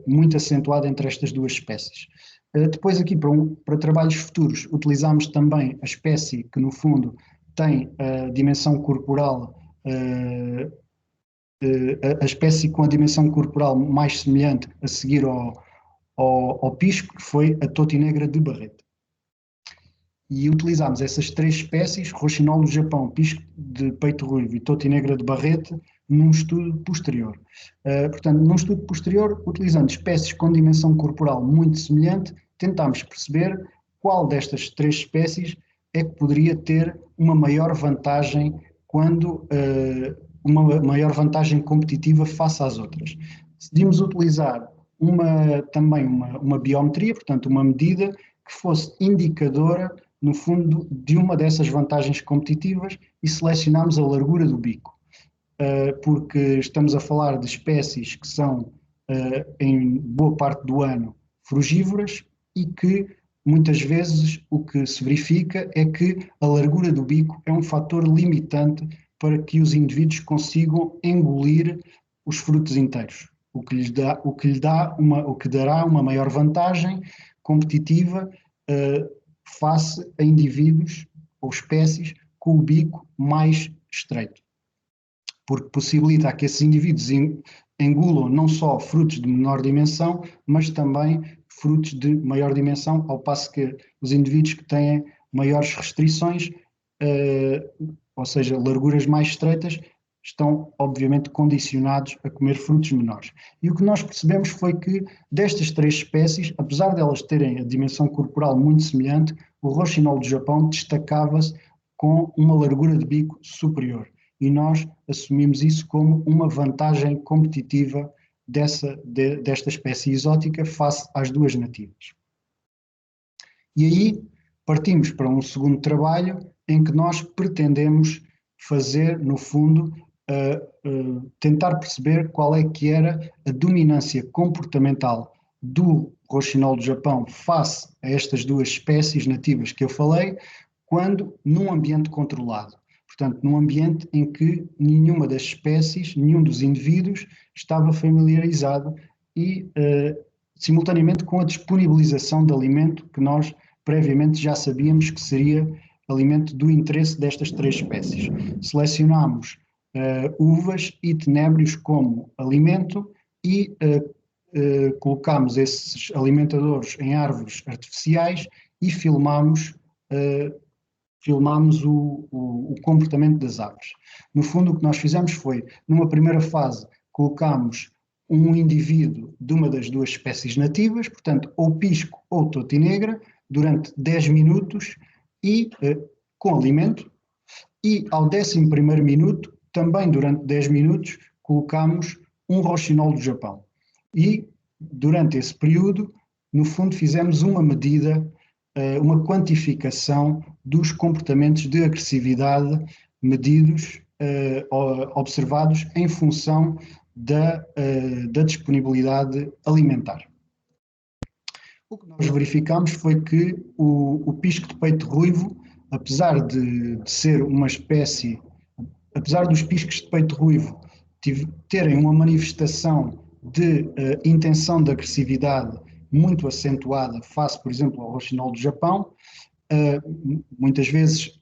muito acentuado entre estas 2 espécies. Depois aqui, para trabalhos futuros, utilizamos também a espécie que, no fundo, tem a dimensão corporal, a espécie com a dimensão corporal mais semelhante a seguir ao pisco, que foi a totinegra de Barreto. E utilizámos essas 3 espécies, rouxinol do Japão, pisco de peito ruivo e totinegra de Barreto, num estudo posterior. Portanto, num estudo posterior, utilizando espécies com dimensão corporal muito semelhante, tentámos perceber qual destas 3 espécies é que poderia ter uma maior vantagem uma maior vantagem competitiva face às outras. Decidimos utilizar também uma biometria, portanto uma medida que fosse indicadora, no fundo, de uma dessas vantagens competitivas e selecionámos a largura do bico, porque estamos a falar de espécies que são, em boa parte do ano, frugívoras e que muitas vezes o que se verifica é que a largura do bico é um fator limitante para que os indivíduos consigam engolir os frutos inteiros, o que dará uma maior vantagem competitiva face a indivíduos ou espécies com o bico mais estreito, porque possibilita que esses indivíduos engulam não só frutos de menor dimensão, mas também frutos de maior dimensão, ao passo que os indivíduos que têm maiores restrições, ou seja, larguras mais estreitas, estão obviamente condicionados a comer frutos menores. E o que nós percebemos foi que destas 3 espécies, apesar de elas terem a dimensão corporal muito semelhante, o rouxinol do Japão destacava-se com uma largura de bico superior. e nós assumimos isso como uma vantagem competitiva desta espécie exótica face às duas nativas. E aí partimos para um segundo trabalho em que nós pretendemos fazer, no fundo, tentar perceber qual é que era a dominância comportamental do roxinol do Japão face a estas duas espécies nativas que eu falei, quando num ambiente controlado. Portanto, num ambiente em que nenhuma das espécies, nenhum dos indivíduos estava familiarizado e, simultaneamente, com a disponibilização de alimento que nós previamente já sabíamos que seria alimento do interesse destas três espécies. Selecionámos uvas e tenébrios como alimento e colocámos esses alimentadores em árvores artificiais e filmámos o comportamento das aves. No fundo, o que nós fizemos foi, numa primeira fase, colocámos um indivíduo de uma das duas espécies nativas, portanto, ou pisco ou totinegra, durante 10 minutos e com alimento, e ao 11º minuto, também durante 10 minutos, colocámos um roxinol do Japão. E, durante esse período, no fundo, fizemos uma medida, uma quantificação dos comportamentos de agressividade medidos, observados em função da disponibilidade alimentar. O que nós verificamos foi que o pisco de peito ruivo, apesar de ser uma espécie, apesar dos piscos de peito ruivo terem uma manifestação de intenção de agressividade muito acentuada face, por exemplo, ao roxinol do Japão, muitas vezes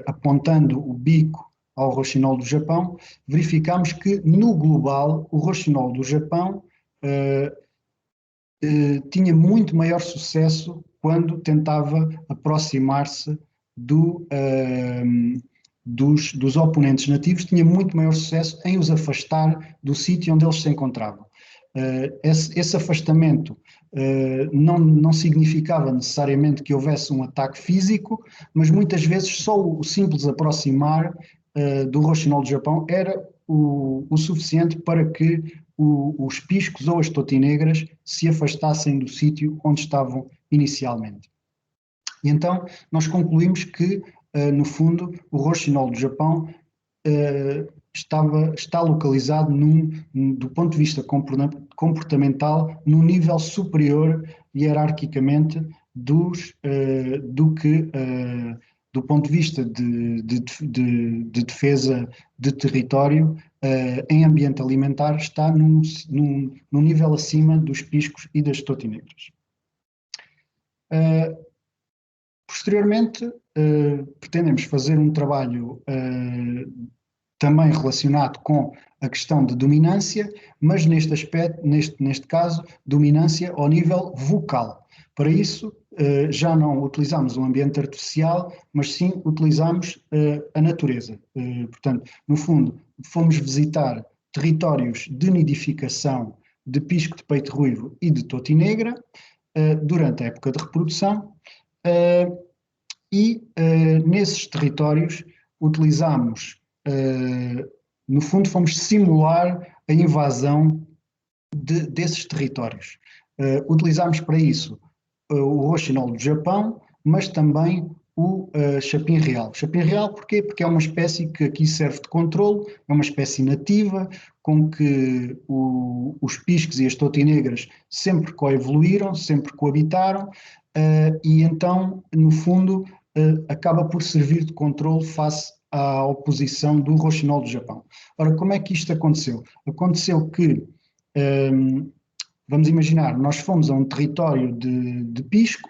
apontando o bico ao roxinol do Japão, verificamos que, no global, o roxinol do Japão tinha muito maior sucesso quando tentava aproximar-se dos oponentes nativos, tinha muito maior sucesso em os afastar do sítio onde eles se encontravam. Esse afastamento não significava necessariamente que houvesse um ataque físico, mas muitas vezes só o simples aproximar do roxinol do Japão era o suficiente para que os piscos ou as totinegras se afastassem do sítio onde estavam inicialmente. E então nós concluímos que, no fundo, o roxinol do Japão está localizado do ponto de vista comportamental num nível superior hierarquicamente do que do ponto de vista de defesa de território em ambiente alimentar está num nível acima dos piscos e das totinegras. Posteriormente, pretendemos fazer um trabalho também relacionado com a questão de dominância, mas neste aspecto, neste caso, dominância ao nível vocal. Para isso, já não utilizamos um ambiente artificial, mas sim utilizamos a natureza. Portanto, no fundo, fomos visitar territórios de nidificação de pisco de peito ruivo e de totinegra durante a época de reprodução e nesses territórios utilizamos, no fundo, fomos simular a invasão desses territórios. Utilizámos para isso o roxinol do Japão, mas também o chapim real. Chapim real porquê? Porque é uma espécie que aqui serve de controle, é uma espécie nativa, com que os piscos e as totinegras sempre coevoluíram, sempre coabitaram, e então, no fundo, acaba por servir de controle face à oposição do roxinol do Japão. Ora, como é que isto aconteceu? Aconteceu que, vamos imaginar, nós fomos a um território de pisco,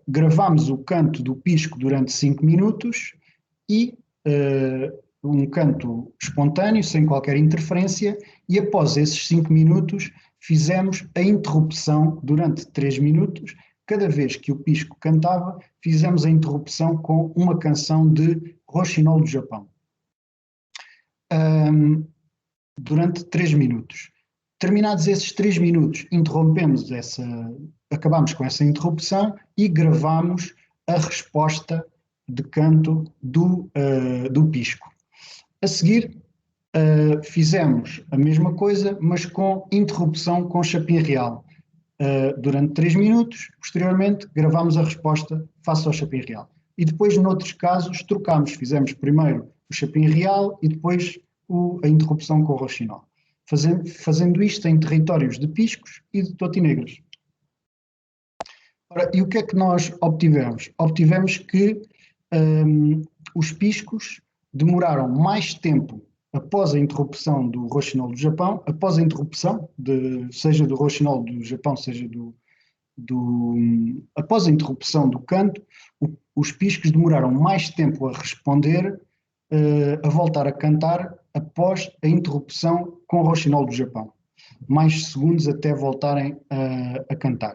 gravámos o canto do pisco durante 5 minutos e um canto espontâneo, sem qualquer interferência, e após esses 5 minutos fizemos a interrupção durante 3 minutos. Cada vez que o pisco cantava, fizemos a interrupção com uma canção de roxinol do Japão. Durante 3 minutos. Terminados esses 3 minutos, acabamos com essa interrupção e gravamos a resposta de canto do pisco. A seguir, fizemos a mesma coisa, mas com interrupção com chapinha real. Durante 3 minutos, posteriormente gravámos a resposta face ao chapinha real. E depois, noutros casos, trocámos, fizemos primeiro o chapinha real e depois a interrupção com o roxinol. Fazendo isto em territórios de piscos e de totinegras. Ora, e o que é que nós obtivemos? Obtivemos que os piscos demoraram mais tempo após a interrupção do roxinol do Japão, após a interrupção, seja do roxinol do Japão, seja após a interrupção do canto, os piscos demoraram mais tempo a responder, a voltar a cantar após a interrupção com o roxinol do Japão. Mais segundos até voltarem a cantar.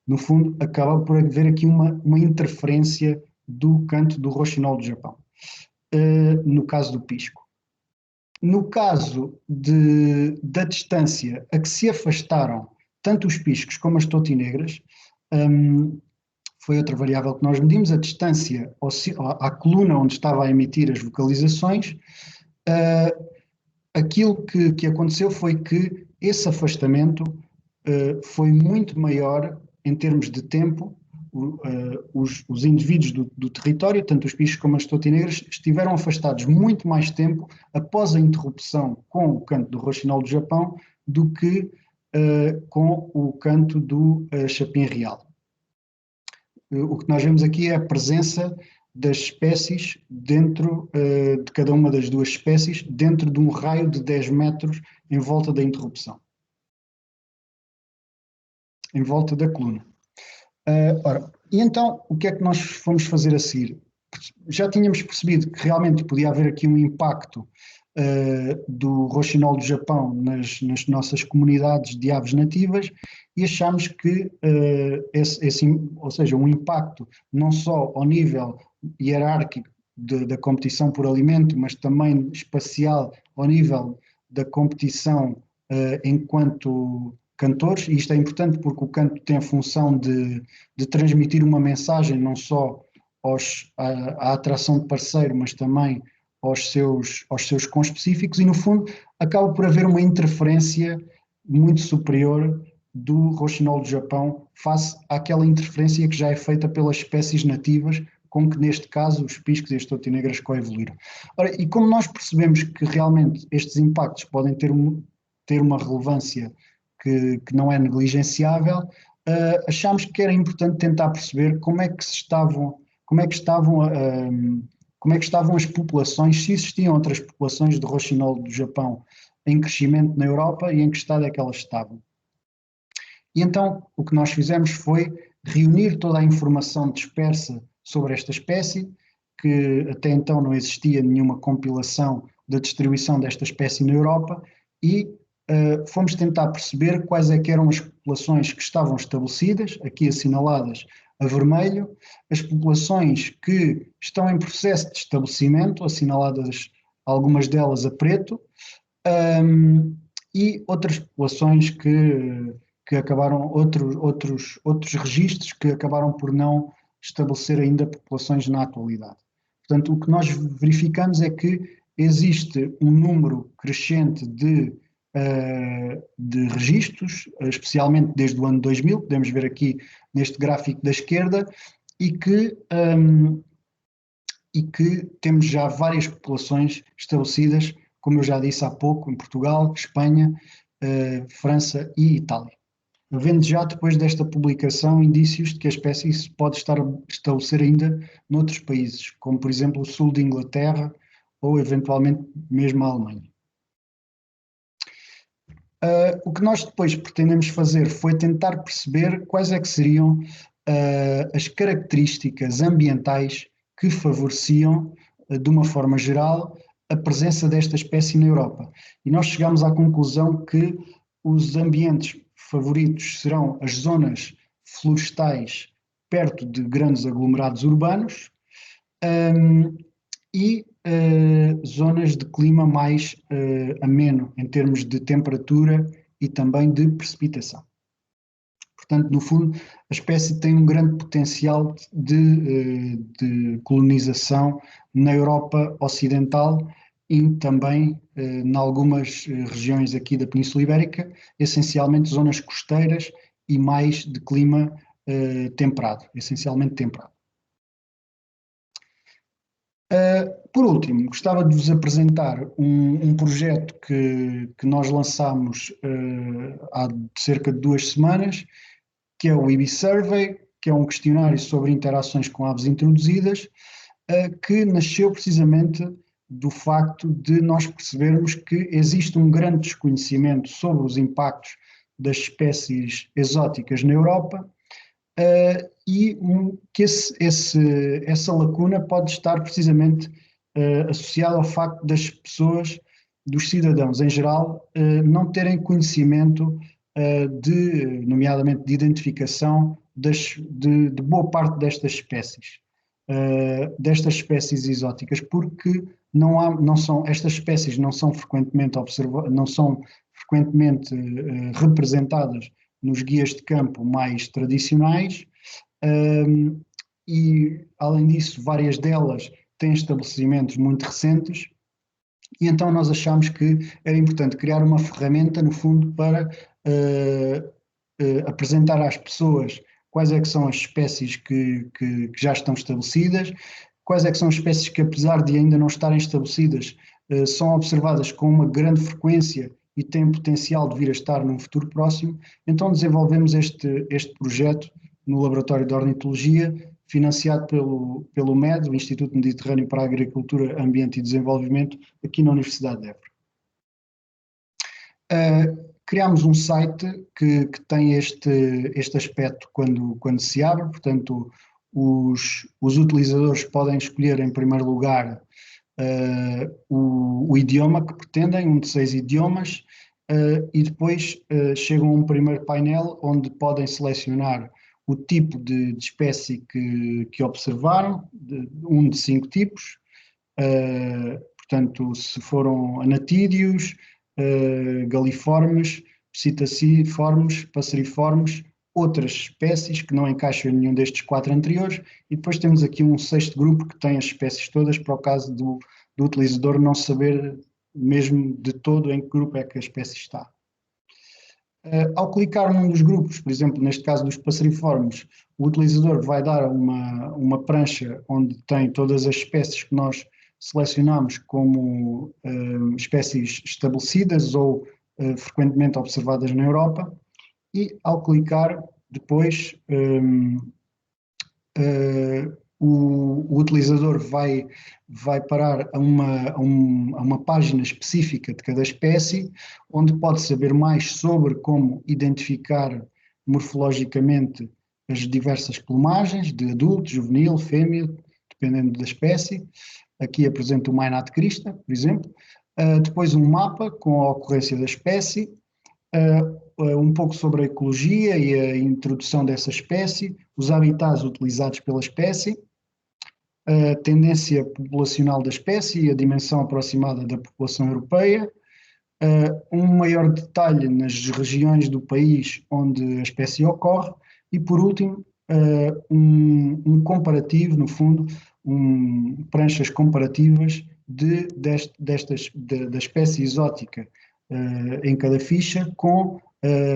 No fundo, acaba por haver aqui uma interferência do canto do roxinol do Japão, no caso do pisco. No caso da distância a que se afastaram tanto os piscos como as totinegras, foi outra variável que nós medimos, a distância à coluna onde estava a emitir as vocalizações. Aquilo que aconteceu foi que esse afastamento foi muito maior em termos de tempo. Os indivíduos do território, tanto os piscos como as totinegras, estiveram afastados muito mais tempo após a interrupção com o canto do roxinol do Japão do que com o canto do chapim real. O que nós vemos aqui é a presença das espécies dentro de cada uma das duas espécies, dentro de um raio de 10 metros em volta da interrupção, em volta da coluna. Ora, e então o que é que nós fomos fazer a seguir? Já tínhamos percebido que realmente podia haver aqui um impacto do roxinol do Japão nas nossas comunidades de aves nativas e achámos que ou seja, um impacto não só ao nível hierárquico da competição por alimento, mas também espacial ao nível da competição enquanto cantores, e isto é importante porque o canto tem a função de transmitir uma mensagem não só à atração de parceiro, mas também aos seus conspecíficos, e no fundo acaba por haver uma interferência muito superior do roxinol do Japão face àquela interferência que já é feita pelas espécies nativas, com que neste caso os piscos e as totinegras coevoluíram. Ora, e como nós percebemos que realmente estes impactos podem ter uma relevância que não é negligenciável, achámos que era importante tentar perceber como é que estavam as populações, se existiam outras populações de roxinol do Japão em crescimento na Europa e em que estado é que elas estavam. E então o que nós fizemos foi reunir toda a informação dispersa sobre esta espécie, que até então não existia nenhuma compilação da distribuição desta espécie na Europa, e fomos tentar perceber quais é que eram as populações que estavam estabelecidas, aqui assinaladas a vermelho, as populações que estão em processo de estabelecimento, assinaladas algumas delas a preto, e outras populações que acabaram, outros registros que acabaram por não estabelecer ainda populações na atualidade. Portanto, o que nós verificamos é que existe um número crescente de registros, especialmente desde o ano 2000, podemos ver aqui neste gráfico da esquerda, e que temos já várias populações estabelecidas, como eu já disse há pouco, em Portugal, Espanha, França e Itália. Havendo já, depois desta publicação, indícios de que a espécie se pode estar a estabelecer ainda noutros países, como por exemplo o sul de Inglaterra ou eventualmente mesmo a Alemanha. O que nós depois pretendemos fazer foi tentar perceber quais é que seriam as características ambientais que favoreciam, de uma forma geral, a presença desta espécie na Europa. E nós chegamos à conclusão que os ambientes favoritos serão as zonas florestais perto de grandes aglomerados urbanos e zonas de clima mais ameno em termos de temperatura e também de precipitação. Portanto, no fundo, a espécie tem um grande potencial de colonização na Europa Ocidental e também, em algumas regiões aqui da Península Ibérica, essencialmente zonas costeiras e mais de clima temperado, essencialmente temperado. Por último, gostava de vos apresentar um projeto que nós lançámos há cerca de 2 semanas, que é o IBI Survey, que é um questionário sobre interações com aves introduzidas, que nasceu precisamente do facto de nós percebermos que existe um grande desconhecimento sobre os impactos das espécies exóticas na Europa, e que essa lacuna pode estar precisamente associada ao facto das pessoas, dos cidadãos em geral, não terem conhecimento nomeadamente de identificação de boa parte destas espécies exóticas, porque estas espécies não são frequentemente representadas nos guias de campo mais tradicionais, e, além disso, várias delas têm estabelecimentos muito recentes, e então nós achamos que era importante criar uma ferramenta, no fundo, para apresentar às pessoas quais é que são as espécies que já estão estabelecidas, quais é que são as espécies que, apesar de ainda não estarem estabelecidas, são observadas com uma grande frequência e têm potencial de vir a estar num futuro próximo. Então desenvolvemos este projeto no Laboratório de Ornitologia, financiado pelo MED, o Instituto Mediterrâneo para a Agricultura, Ambiente e Desenvolvimento, aqui na Universidade de Évora. Criámos um site que tem este aspecto quando se abre, portanto, os utilizadores podem escolher, em primeiro lugar, o idioma que pretendem, um de 6 idiomas, e depois chegam a um primeiro painel onde podem selecionar o tipo de espécie que observaram, um de 5 tipos, portanto, se foram anatídeos, galiformes, psittaciformes, passeriformes, outras espécies que não encaixam em nenhum destes 4 anteriores, e depois temos aqui um 6º grupo que tem as espécies todas, para o caso do utilizador não saber mesmo de todo em que grupo é que a espécie está. Ao clicar num dos grupos, por exemplo, neste caso dos passeriformes, o utilizador vai dar uma prancha onde tem todas as espécies que nós selecionamos como espécies estabelecidas ou frequentemente observadas na Europa, e ao clicar depois o utilizador vai parar a uma página específica de cada espécie, onde pode saber mais sobre como identificar morfologicamente as diversas plumagens de adulto, juvenil, fêmea, dependendo da espécie. Aqui apresento o Maenad crista, por exemplo. Depois um mapa com a ocorrência da espécie, um pouco sobre a ecologia e a introdução dessa espécie, os habitats utilizados pela espécie, a tendência populacional da espécie e a dimensão aproximada da população europeia, um maior detalhe nas regiões do país onde a espécie ocorre e, por último, um comparativo, no fundo, pranchas comparativas da espécie exótica em cada ficha com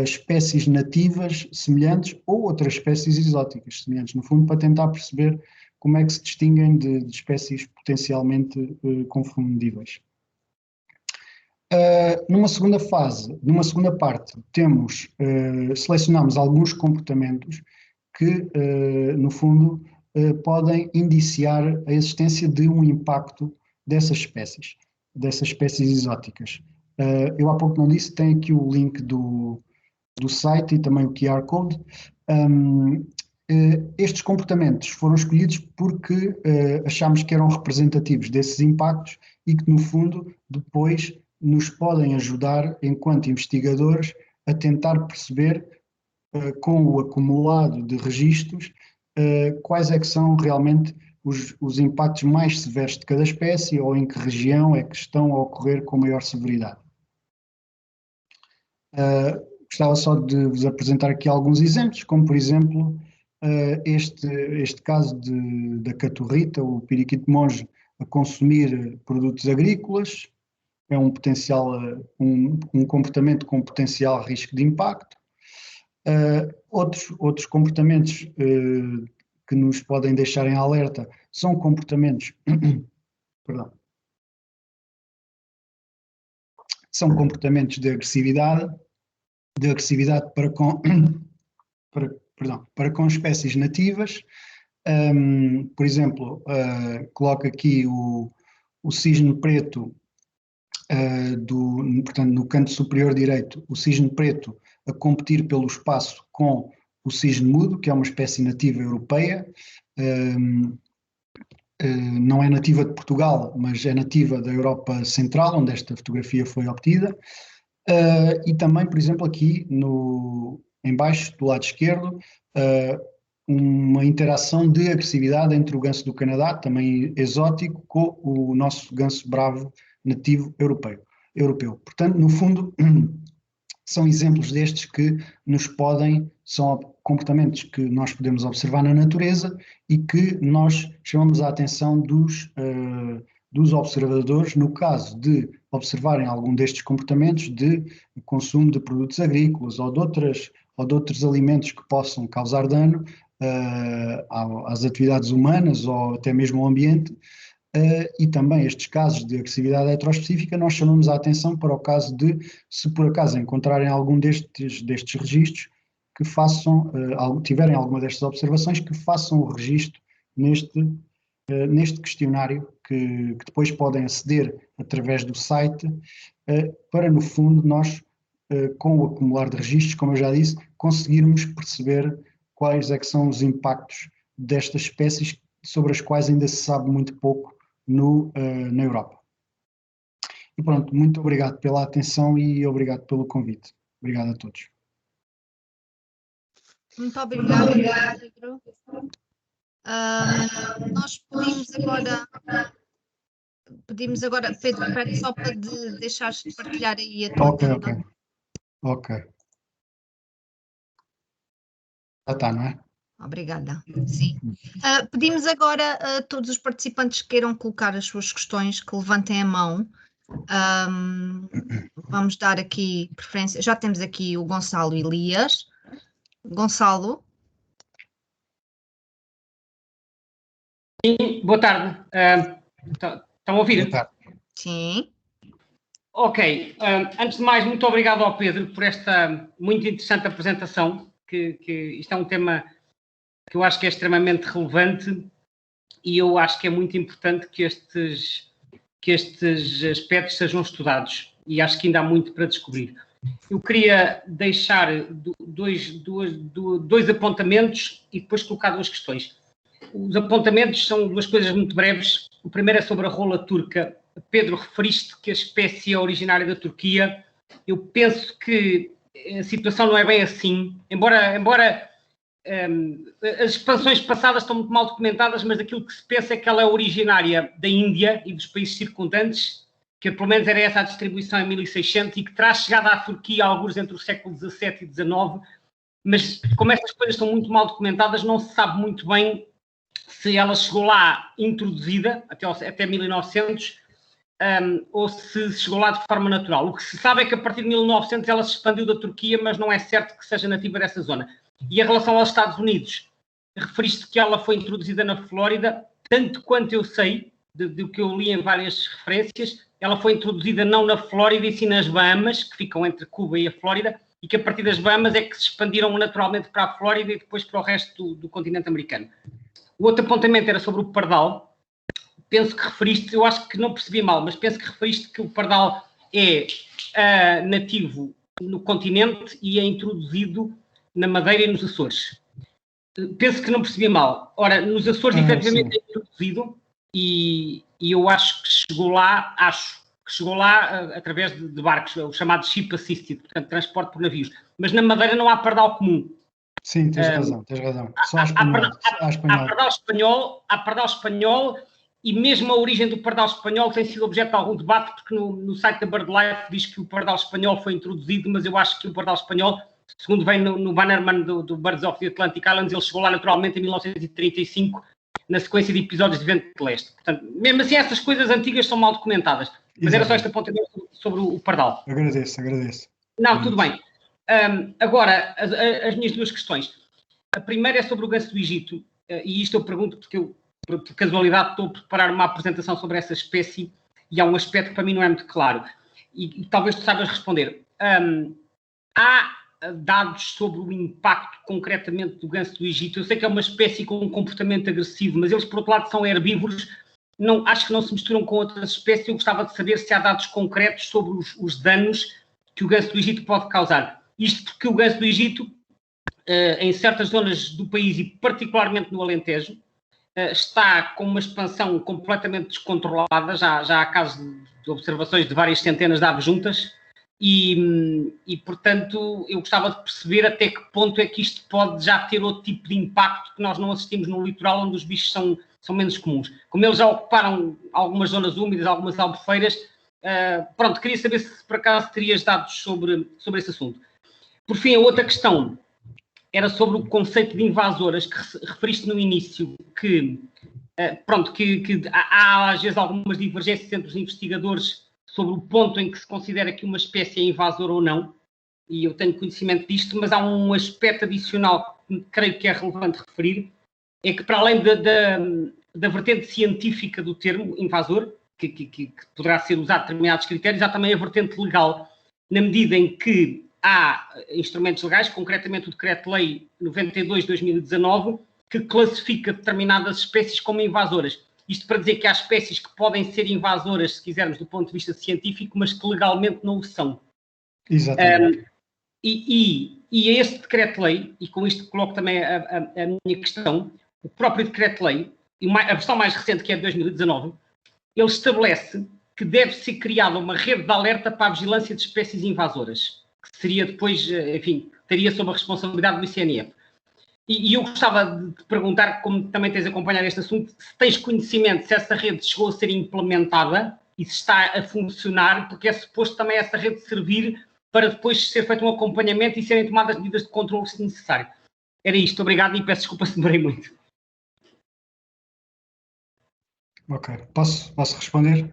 espécies nativas semelhantes ou outras espécies exóticas semelhantes, no fundo, para tentar perceber como é que se distinguem de espécies potencialmente confundíveis. Numa segunda parte, selecionamos alguns comportamentos que, no fundo, podem indiciar a existência de um impacto dessas espécies exóticas. Eu há pouco não disse, tem aqui o link do site e também o QR Code. Estes comportamentos foram escolhidos porque achámos que eram representativos desses impactos e que, no fundo, depois nos podem ajudar, enquanto investigadores, a tentar perceber, com o acumulado de registros, quais é que são realmente os impactos mais severos de cada espécie ou em que região é que estão a ocorrer com maior severidade. Gostava só de vos apresentar aqui alguns exemplos, como por exemplo este caso da caturrita, o periquito monge a consumir produtos agrícolas, é um potencial, um comportamento com potencial risco de impacto. Outros comportamentos que nos podem deixar em alerta são comportamentos, perdão, são comportamentos de agressividade para com espécies nativas. Por exemplo, coloco aqui o cisne preto, portanto, no canto superior direito, o cisne preto a competir pelo espaço com o cisne mudo, que é uma espécie nativa europeia. Não é nativa de Portugal, mas é nativa da Europa Central, onde esta fotografia foi obtida. E também, por exemplo, aqui em baixo, do lado esquerdo, uma interação de agressividade entre o ganso do Canadá, também exótico, com o nosso ganso bravo nativo europeu. Portanto, no fundo, são exemplos destes que são comportamentos que nós podemos observar na natureza e que nós chamamos a atenção dos observadores no caso de observarem algum destes comportamentos de consumo de produtos agrícolas ou de outros alimentos que possam causar dano às atividades humanas ou até mesmo ao ambiente. E também estes casos de agressividade heteroespecífica, nós chamamos a atenção para o caso de, se por acaso encontrarem algum destes registros, que tiverem alguma destas observações, que façam o registro neste questionário que depois podem aceder através do site, para no fundo nós, com o acumular de registros, como eu já disse, conseguirmos perceber quais é que são os impactos destas espécies sobre as quais ainda se sabe muito pouco na Europa. E pronto, muito obrigado pela atenção e obrigado pelo convite. Obrigado a todos. Muito obrigada, Pedro. Nós pedimos agora, Pedro, só para deixares de partilhar aí a tua tela. Ok. Já está, não é? Obrigada. Sim. Pedimos agora a todos os participantes que queiram colocar as suas questões, que levantem a mão. Vamos dar aqui preferência. Já temos aqui o Gonçalo Elias. Gonçalo. Sim, boa tarde. Estão a ouvir? Boa tarde. Sim. Ok. Antes de mais, muito obrigado ao Pedro por esta muito interessante apresentação, que isto é um tema que eu acho que é extremamente relevante e eu acho que é muito importante que estes aspectos sejam estudados e acho que ainda há muito para descobrir. Eu queria deixar dois apontamentos e depois colocar duas questões. Os apontamentos são duas coisas muito breves. O primeiro é sobre a rola turca. Pedro, referiste que a espécie é originária da Turquia. Eu penso que a situação não é bem assim, embora as expansões passadas estão muito mal documentadas, mas aquilo que se pensa é que ela é originária da Índia e dos países circundantes, que pelo menos era essa a distribuição em 1600 e que terá chegado à Turquia alguns entre o século XVII e XIX, mas como estas coisas estão muito mal documentadas, não se sabe muito bem se ela chegou lá introduzida até 1900 ou se chegou lá de forma natural. O que se sabe é que a partir de 1900 ela se expandiu da Turquia, mas não é certo que seja nativa dessa zona. E em relação aos Estados Unidos, referiste que ela foi introduzida na Flórida, tanto quanto eu sei, do que eu li em várias referências, ela foi introduzida não na Flórida e sim nas Bahamas, que ficam entre Cuba e a Flórida, e que a partir das Bahamas é que se expandiram naturalmente para a Flórida e depois para o resto do continente americano. O outro apontamento era sobre o pardal. Penso que referiste, eu acho que não percebi mal, mas penso que referiste que o pardal é nativo no continente e é introduzido na Madeira e nos Açores. Penso que não percebi mal. Ora, nos Açores efetivamente é introduzido e eu acho que chegou lá através de barcos, o chamado ship assisted, portanto, transporte por navios. Mas na Madeira não há pardal comum. Sim, tens razão. Só há pardal espanhol e mesmo a origem do pardal espanhol tem sido objeto de algum debate, porque no site da BirdLife diz que o pardal espanhol foi introduzido, mas eu acho que o pardal espanhol, segundo vem no Bannerman do Birds of the Atlantic Islands, ele chegou lá naturalmente em 1935 na sequência de episódios de Vento de Leste. Portanto, mesmo assim, essas coisas antigas são mal documentadas. Mas era só esta apontamento sobre o pardal. Agradeço. Não, tudo bem. Agora, as minhas duas questões. A primeira é sobre o ganso do Egito, e isto eu pergunto porque eu, por casualidade, estou a preparar uma apresentação sobre essa espécie e há um aspecto que para mim não é muito claro. E talvez tu saibas responder. Há dados sobre o impacto concretamente do ganso do Egito? Eu sei que é uma espécie com um comportamento agressivo, mas eles, por outro lado, são herbívoros. Não, acho que não se misturam com outras espécies. Eu gostava de saber se há dados concretos sobre os danos que o ganso do Egito pode causar. Isto porque o ganso do Egito, em certas zonas do país e particularmente no Alentejo, está com uma expansão completamente descontrolada. Já há casos de observações de várias centenas de aves juntas e, portanto, eu gostava de perceber até que ponto é que isto pode já ter outro tipo de impacto que nós não assistimos no litoral, onde os bichos são menos comuns. Como eles já ocuparam algumas zonas úmidas, algumas albufeiras, pronto, queria saber se por acaso terias dados sobre esse assunto. Por fim, a outra questão era sobre o conceito de invasoras que referiste no início, que há às vezes algumas divergências entre os investigadores sobre o ponto em que se considera que uma espécie é invasora ou não, e eu tenho conhecimento disto, mas há um aspecto adicional que creio que é relevante referir, é que para além da vertente científica do termo invasor, que poderá ser usado em determinados critérios, há também a vertente legal, na medida em que há instrumentos legais, concretamente o Decreto-Lei 92 de 2019, que classifica determinadas espécies como invasoras. Isto para dizer que há espécies que podem ser invasoras, se quisermos, do ponto de vista científico, mas que legalmente não o são. Exatamente. E a esse Decreto-Lei, e com isto coloco também a minha questão, o próprio Decreto-Lei, a versão mais recente, que é de 2019, ele estabelece que deve ser criada uma rede de alerta para a vigilância de espécies invasoras, que seria depois, enfim, teria sob a responsabilidade do ICNF. E eu gostava de te perguntar, como também tens acompanhado este assunto, se tens conhecimento se essa rede chegou a ser implementada e se está a funcionar, porque é suposto também essa rede servir para depois ser feito um acompanhamento e serem tomadas medidas de controle se necessário. Era isto, obrigado e peço desculpa se demorei muito. Ok, posso responder?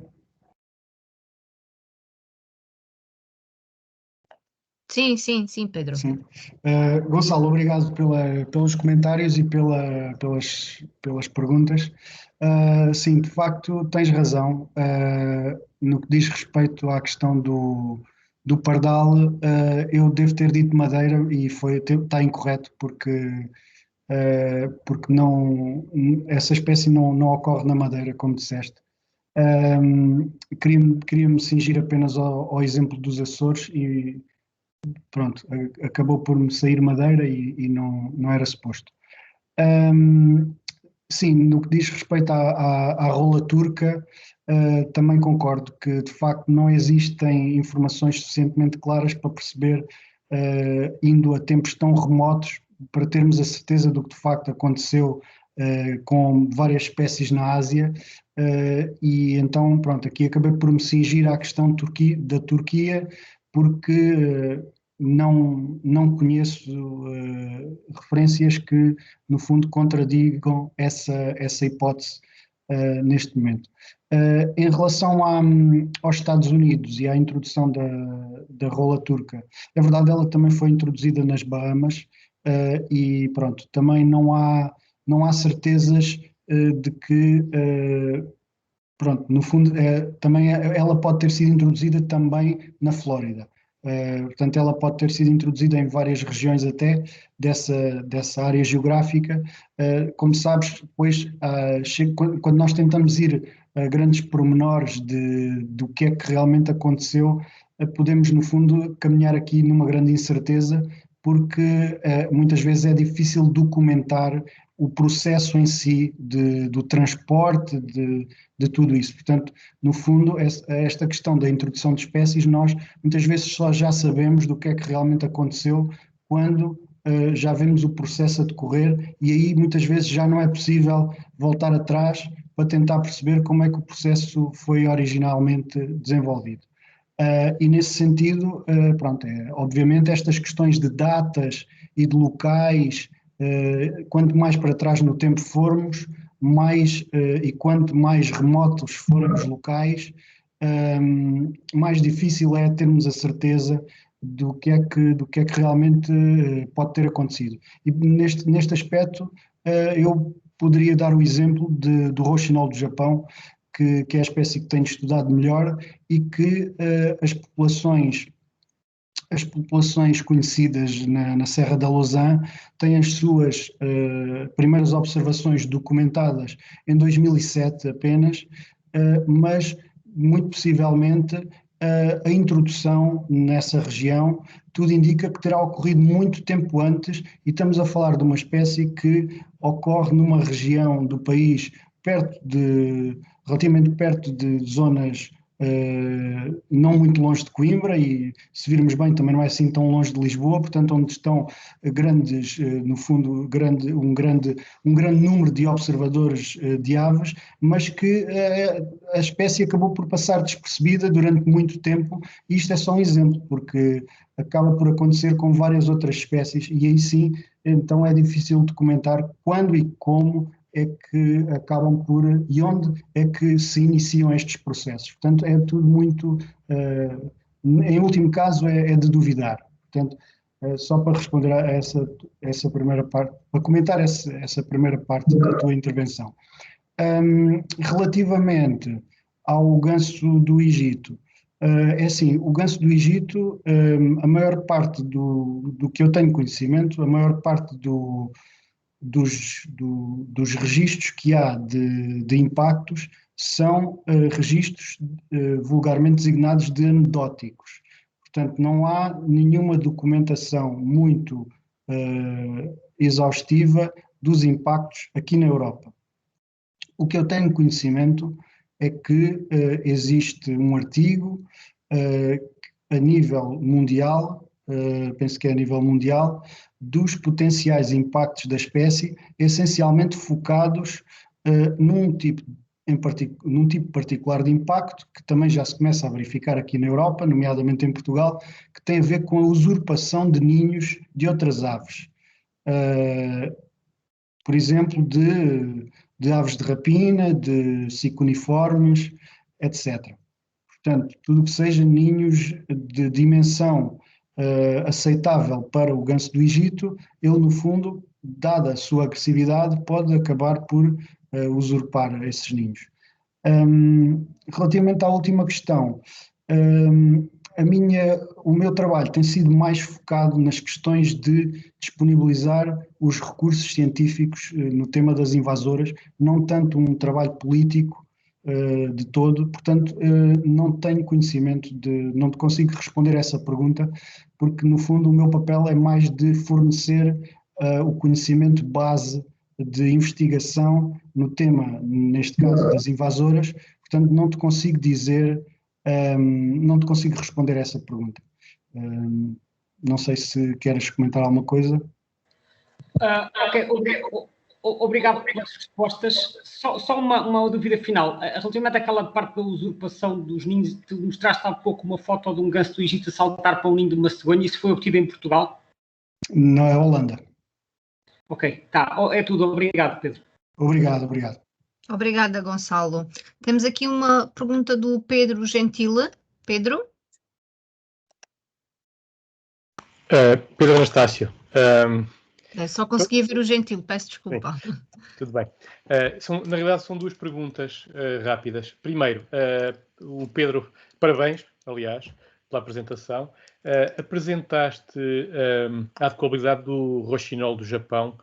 Sim, Pedro. Sim. Gonçalo, obrigado pelos comentários e pelas perguntas. Sim, de facto, tens razão. No que diz respeito à questão do pardal, eu devo ter dito madeira e está incorreto, porque não, essa espécie não ocorre na Madeira, como disseste. Queria-me cingir apenas ao exemplo dos Açores e pronto, acabou por me sair Madeira e não era suposto. Sim, no que diz respeito à rola turca, também concordo que de facto não existem informações suficientemente claras para perceber, indo a tempos tão remotos, para termos a certeza do que de facto aconteceu com várias espécies na Ásia, e então pronto, aqui acabei por me cingir à questão da Turquia, porque não conheço referências que no fundo contradigam essa hipótese neste momento. Em relação aos Estados Unidos e à introdução da rola turca, é verdade, ela também foi introduzida nas Bahamas, e pronto, também não há certezas de que, pronto, no fundo, também ela pode ter sido introduzida também na Flórida. Portanto, ela pode ter sido introduzida em várias regiões até dessa área geográfica. Como sabes, depois, quando nós tentamos ir a grandes pormenores do que é que realmente aconteceu, podemos, no fundo, caminhar aqui numa grande incerteza, porque muitas vezes é difícil documentar o processo em si do transporte, de tudo isso. Portanto, no fundo, esta questão da introdução de espécies, nós muitas vezes só já sabemos do que é que realmente aconteceu quando já vemos o processo a decorrer, e aí muitas vezes já não é possível voltar atrás para tentar perceber como é que o processo foi originalmente desenvolvido. E nesse sentido, pronto, obviamente estas questões de datas e de locais, quanto mais para trás no tempo formos, e quanto mais remotos forem os locais, mais difícil é termos a certeza do que é que realmente pode ter acontecido. E neste aspecto, eu poderia dar o exemplo do roxinol do Japão, que é a espécie que tenho estudado melhor e que as populações conhecidas na Serra da Lousã têm as suas primeiras observações documentadas em 2007 apenas, mas muito possivelmente a introdução nessa região, tudo indica que terá ocorrido muito tempo antes, e estamos a falar de uma espécie que ocorre numa região do país relativamente perto de zonas não muito longe de Coimbra, e se virmos bem também não é assim tão longe de Lisboa, portanto onde estão grandes, no fundo, um grande número de observadores de aves, mas que a espécie acabou por passar despercebida durante muito tempo, e isto é só um exemplo, porque acaba por acontecer com várias outras espécies, e aí sim, então é difícil documentar quando e como é que acabam por, e onde é que se iniciam estes processos. Portanto, é tudo muito, em último caso, é de duvidar. Portanto, só para responder a essa primeira parte, para comentar essa primeira parte da tua intervenção. Relativamente ao ganso do Egito, é assim, o ganso do Egito, a maior parte do que eu tenho conhecimento, a maior parte dos registros que há de impactos são registros vulgarmente designados de anedóticos. Portanto, não há nenhuma documentação muito exaustiva dos impactos aqui na Europa. O que eu tenho conhecimento é que existe um artigo a nível mundial, penso que é a nível mundial, dos potenciais impactos da espécie, essencialmente focados num tipo particular de impacto, que também já se começa a verificar aqui na Europa, nomeadamente em Portugal, que tem a ver com a usurpação de ninhos de outras aves. Por exemplo, de aves de rapina, de cicuniformes, etc. Portanto, tudo o que seja ninhos de dimensão aceitável para o ganso do Egito, ele, no fundo, dada a sua agressividade, pode acabar por usurpar esses ninhos. Relativamente à última questão, o meu trabalho tem sido mais focado nas questões de disponibilizar os recursos científicos no tema das invasoras, não tanto um trabalho político de todo, portanto não tenho conhecimento não te consigo responder a essa pergunta, porque no fundo o meu papel é mais de fornecer o conhecimento base de investigação no tema, neste caso das invasoras, portanto não te consigo dizer, não te consigo responder a essa pergunta. Não sei se queres comentar alguma coisa. Ok, obrigado pelas respostas. Só uma dúvida final. Relativamente àquela parte da usurpação dos ninhos, tu mostraste há pouco uma foto de um ganso do Egito a saltar para um ninho de uma cegonha. Isso foi obtido em Portugal? Na Holanda. Ok, tá. É tudo. Obrigado, Pedro. Obrigado. Obrigada, Gonçalo. Temos aqui uma pergunta do Pedro Gentile. Pedro? Pedro Anastácio. Só consegui ver o Gentile, peço desculpa. Sim, tudo bem. Na realidade são duas perguntas rápidas. Primeiro, o Pedro, parabéns, aliás, pela apresentação. Apresentaste a adequabilidade do roxinol do Japão,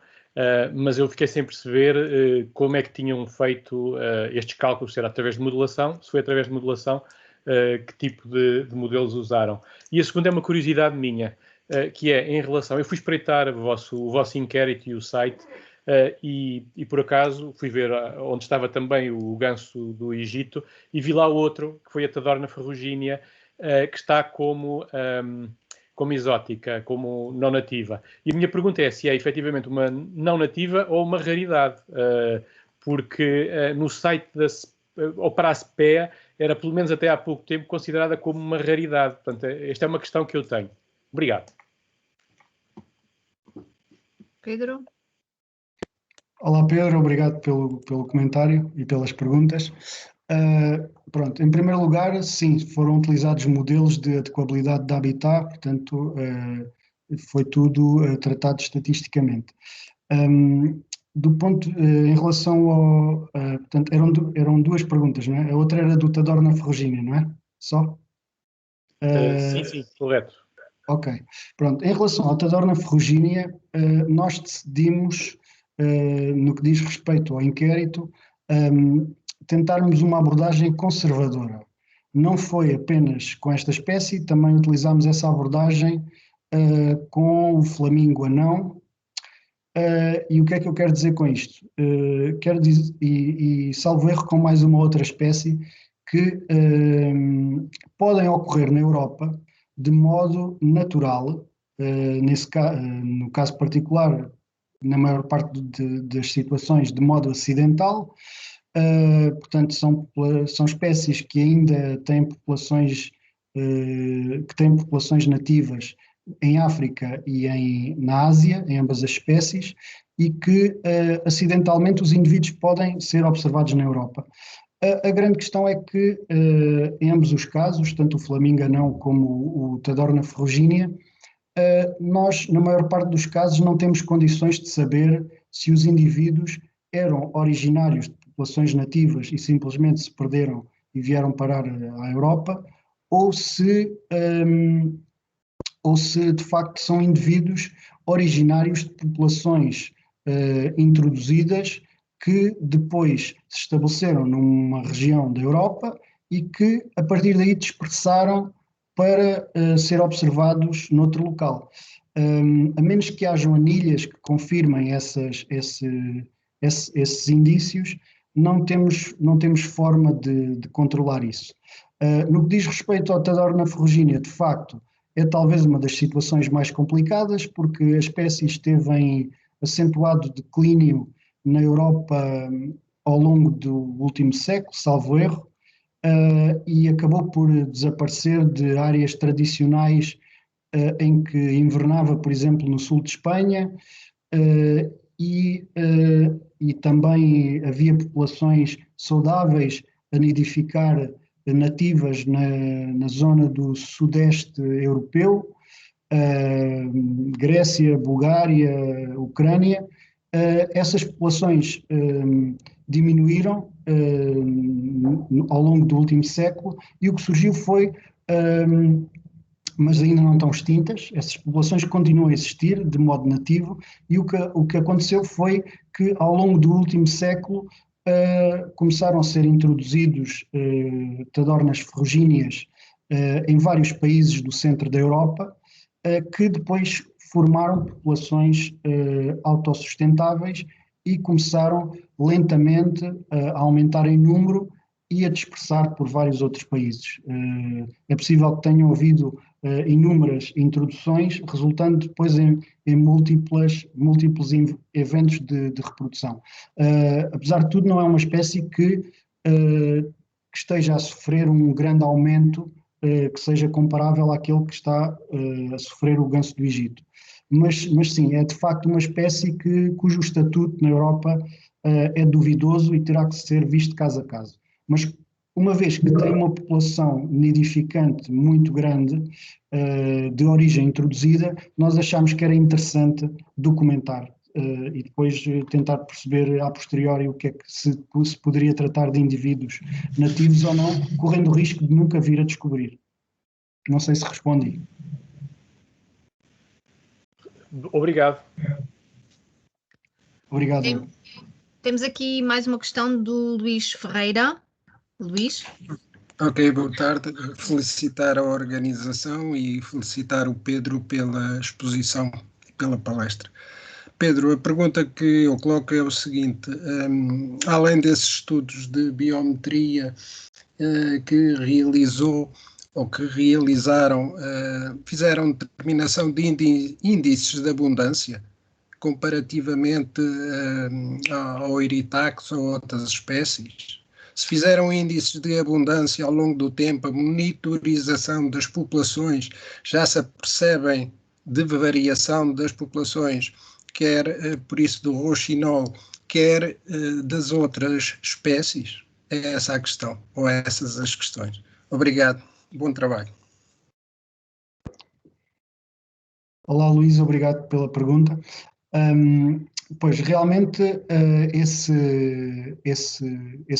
mas eu fiquei sem perceber como é que tinham feito estes cálculos, se era através de modelação, se foi através de modelação, que tipo de modelos usaram. E a segunda é uma curiosidade minha, que é em relação... Eu fui espreitar o vosso inquérito e o site, e por acaso fui ver onde estava também o ganso do Egito e vi lá outro, que foi a Tadorna ferruginea, que está como exótica, como não nativa. E a minha pergunta é se é efetivamente uma não nativa ou uma raridade, porque no site ou para a SPEA era, pelo menos até há pouco tempo, considerada como uma raridade. Portanto, esta é uma questão que eu tenho. Obrigado. Pedro? Olá Pedro, obrigado pelo comentário e pelas perguntas. Pronto, em primeiro lugar, sim, foram utilizados modelos de adequabilidade de habitat, portanto, foi tudo tratado estatisticamente. Em relação ao. Portanto, eram duas perguntas, não é? A outra era do Tadorna Ferrugina, não é? Só? Sim, correto. Ok, pronto. Em relação ao Tadorna Ferrugínia, nós decidimos, no que diz respeito ao inquérito, tentarmos uma abordagem conservadora. Não foi apenas com esta espécie, também utilizámos essa abordagem com o flamingo anão. E o que é que eu quero dizer com isto? Quero dizer, salvo erro, com mais uma outra espécie que podem ocorrer na Europa de modo natural, no caso particular, na maior parte das situações, de modo acidental. Portanto, são espécies que ainda têm populações, nativas em África e na Ásia, em ambas as espécies, e que acidentalmente os indivíduos podem ser observados na Europa. A grande questão é que, em ambos os casos, tanto o flamingo anão como o Tadorna ferrugínea, nós, na maior parte dos casos, não temos condições de saber se os indivíduos eram originários de populações nativas e simplesmente se perderam e vieram parar à Europa, ou se de facto são indivíduos originários de populações introduzidas que depois se estabeleceram numa região da Europa e que a partir daí dispersaram para ser observados noutro local. A menos que hajam anilhas que confirmem esses indícios, não temos forma de controlar isso. No que diz respeito ao Tadorna ferrugínea, de facto, é talvez uma das situações mais complicadas, porque a espécie esteve em acentuado declínio na Europa ao longo do último século, salvo erro, e acabou por desaparecer de áreas tradicionais em que invernava, por exemplo, no sul de Espanha, e também havia populações saudáveis a nidificar nativas na zona do sudeste europeu, Grécia, Bulgária, Ucrânia. Essas populações diminuíram ao longo do último século e o que surgiu foi, mas ainda não estão extintas, essas populações continuam a existir de modo nativo e o que aconteceu foi que ao longo do último século começaram a ser introduzidos Tadornas ferrugíneas em vários países do centro da Europa, que depois formaram populações autossustentáveis e começaram lentamente a aumentar em número e a dispersar por vários outros países. É possível que tenham havido inúmeras introduções, resultando depois em múltiplos eventos de reprodução. Apesar de tudo, não é uma espécie que esteja a sofrer um grande aumento que seja comparável àquele que está a sofrer o ganso do Egito. Mas sim, é de facto uma espécie cujo estatuto na Europa é duvidoso e terá que ser visto caso a caso. Mas uma vez que tem uma população nidificante muito grande, de origem introduzida, nós achamos que era interessante documentar e depois tentar perceber a posteriori o que é que se poderia tratar de indivíduos nativos ou não, correndo o risco de nunca vir a descobrir. Não sei se respondi. Obrigado. Obrigado. Temos aqui mais uma questão do Luís Ferreira. Luís? Ok, boa tarde. Felicitar a organização e felicitar o Pedro pela exposição e pela palestra. Pedro, a pergunta que eu coloco é o seguinte: além desses estudos de biometria que realizou ou que realizaram, fizeram determinação de índices de abundância comparativamente ao Iritax ou outras espécies? Se fizeram índices de abundância ao longo do tempo, a monitorização das populações, já se apercebem de variação das populações, quer por isso do rouxinol, quer das outras espécies? É essa a questão, ou é essas as questões. Obrigado, bom trabalho. Olá, Luís, obrigado pela pergunta. Pois, realmente, esse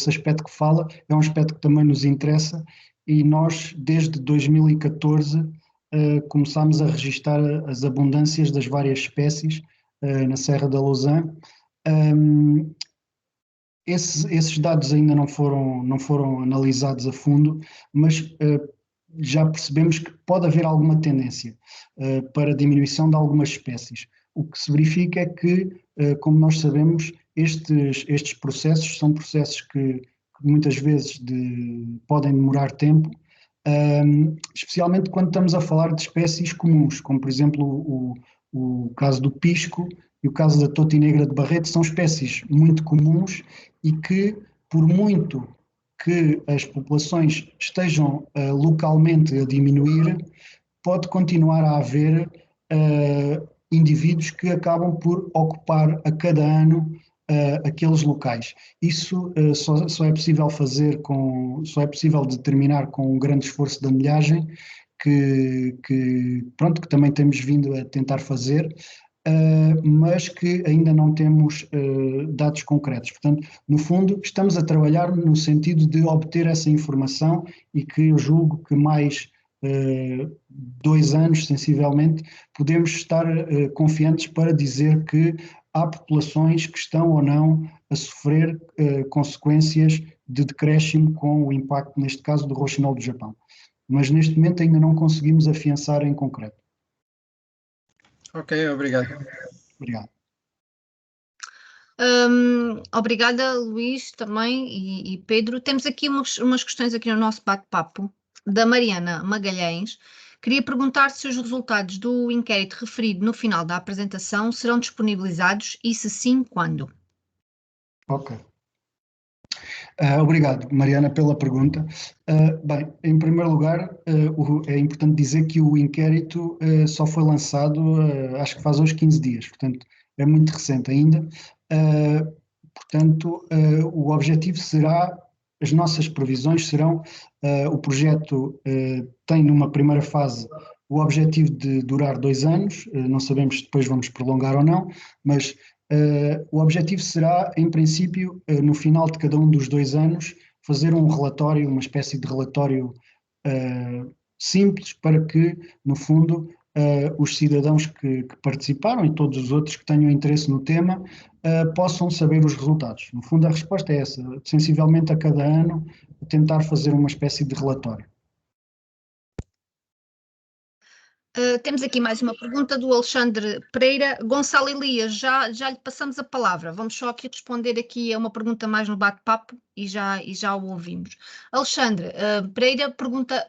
aspecto que fala é um aspecto que também nos interessa e nós, desde 2014, começámos a registar as abundâncias das várias espécies na Serra da Lousã. Esses dados ainda não foram analisados a fundo, mas já percebemos que pode haver alguma tendência para a diminuição de algumas espécies. O que se verifica é que, como nós sabemos, estes processos são processos que muitas vezes podem demorar tempo, especialmente quando estamos a falar de espécies comuns, como por exemplo o caso do pisco e o caso da totinegra de Barreto, são espécies muito comuns e que, por muito que as populações estejam localmente a diminuir, pode continuar a haver indivíduos que acabam por ocupar a cada ano aqueles locais. Isso só é possível só é possível determinar com um grande esforço da milhagem que também temos vindo a tentar fazer, mas que ainda não temos dados concretos. Portanto, no fundo, estamos a trabalhar no sentido de obter essa informação e que eu julgo que mais 2 anos, sensivelmente, podemos estar confiantes para dizer que há populações que estão ou não a sofrer consequências de decréscimo com o impacto, neste caso, do roxinol do Japão. Mas neste momento ainda não conseguimos afiançar em concreto. Ok, obrigado. Obrigado. Obrigada, Luís, também, e Pedro. Temos aqui umas questões aqui no nosso bate-papo, da Mariana Magalhães. Queria perguntar se os resultados do inquérito referido no final da apresentação serão disponibilizados e, se sim, quando? Ok. Obrigado, Mariana, pela pergunta. Bem, em primeiro lugar, é importante dizer que o inquérito só foi lançado, acho que faz uns 15 dias, portanto, é muito recente ainda. Portanto, o objetivo será, as nossas previsões serão, o projeto tem numa primeira fase o objetivo de durar 2 anos, não sabemos se depois vamos prolongar ou não, mas o objetivo será, em princípio, no final de cada um dos 2 anos, fazer um relatório, uma espécie de relatório simples para que, no fundo, os cidadãos que participaram e todos os outros que tenham interesse no tema possam saber os resultados. No fundo, a resposta é essa, sensivelmente a cada ano, tentar fazer uma espécie de relatório. Temos aqui mais uma pergunta do Alexandre Pereira. Gonçalo Elias, já lhe passamos a palavra. Vamos só aqui responder aqui a uma pergunta mais no bate-papo e já o ouvimos. Alexandre Pereira pergunta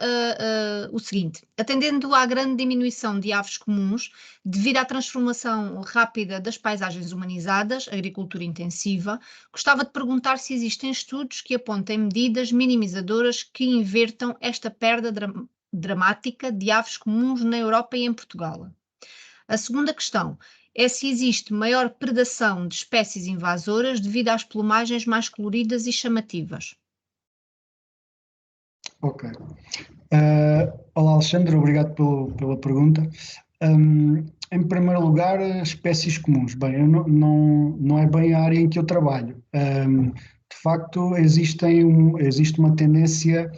o seguinte: atendendo à grande diminuição de aves comuns devido à transformação rápida das paisagens humanizadas, agricultura intensiva, gostava de perguntar se existem estudos que apontem medidas minimizadoras que invertam esta perda dramática de aves comuns na Europa e em Portugal. A segunda questão é se existe maior predação de espécies invasoras devido às plumagens mais coloridas e chamativas. Ok. Olá, Alexandre, obrigado pela pergunta. Em primeiro lugar, espécies comuns. Bem, não é bem a área em que eu trabalho. De facto, existe uma tendência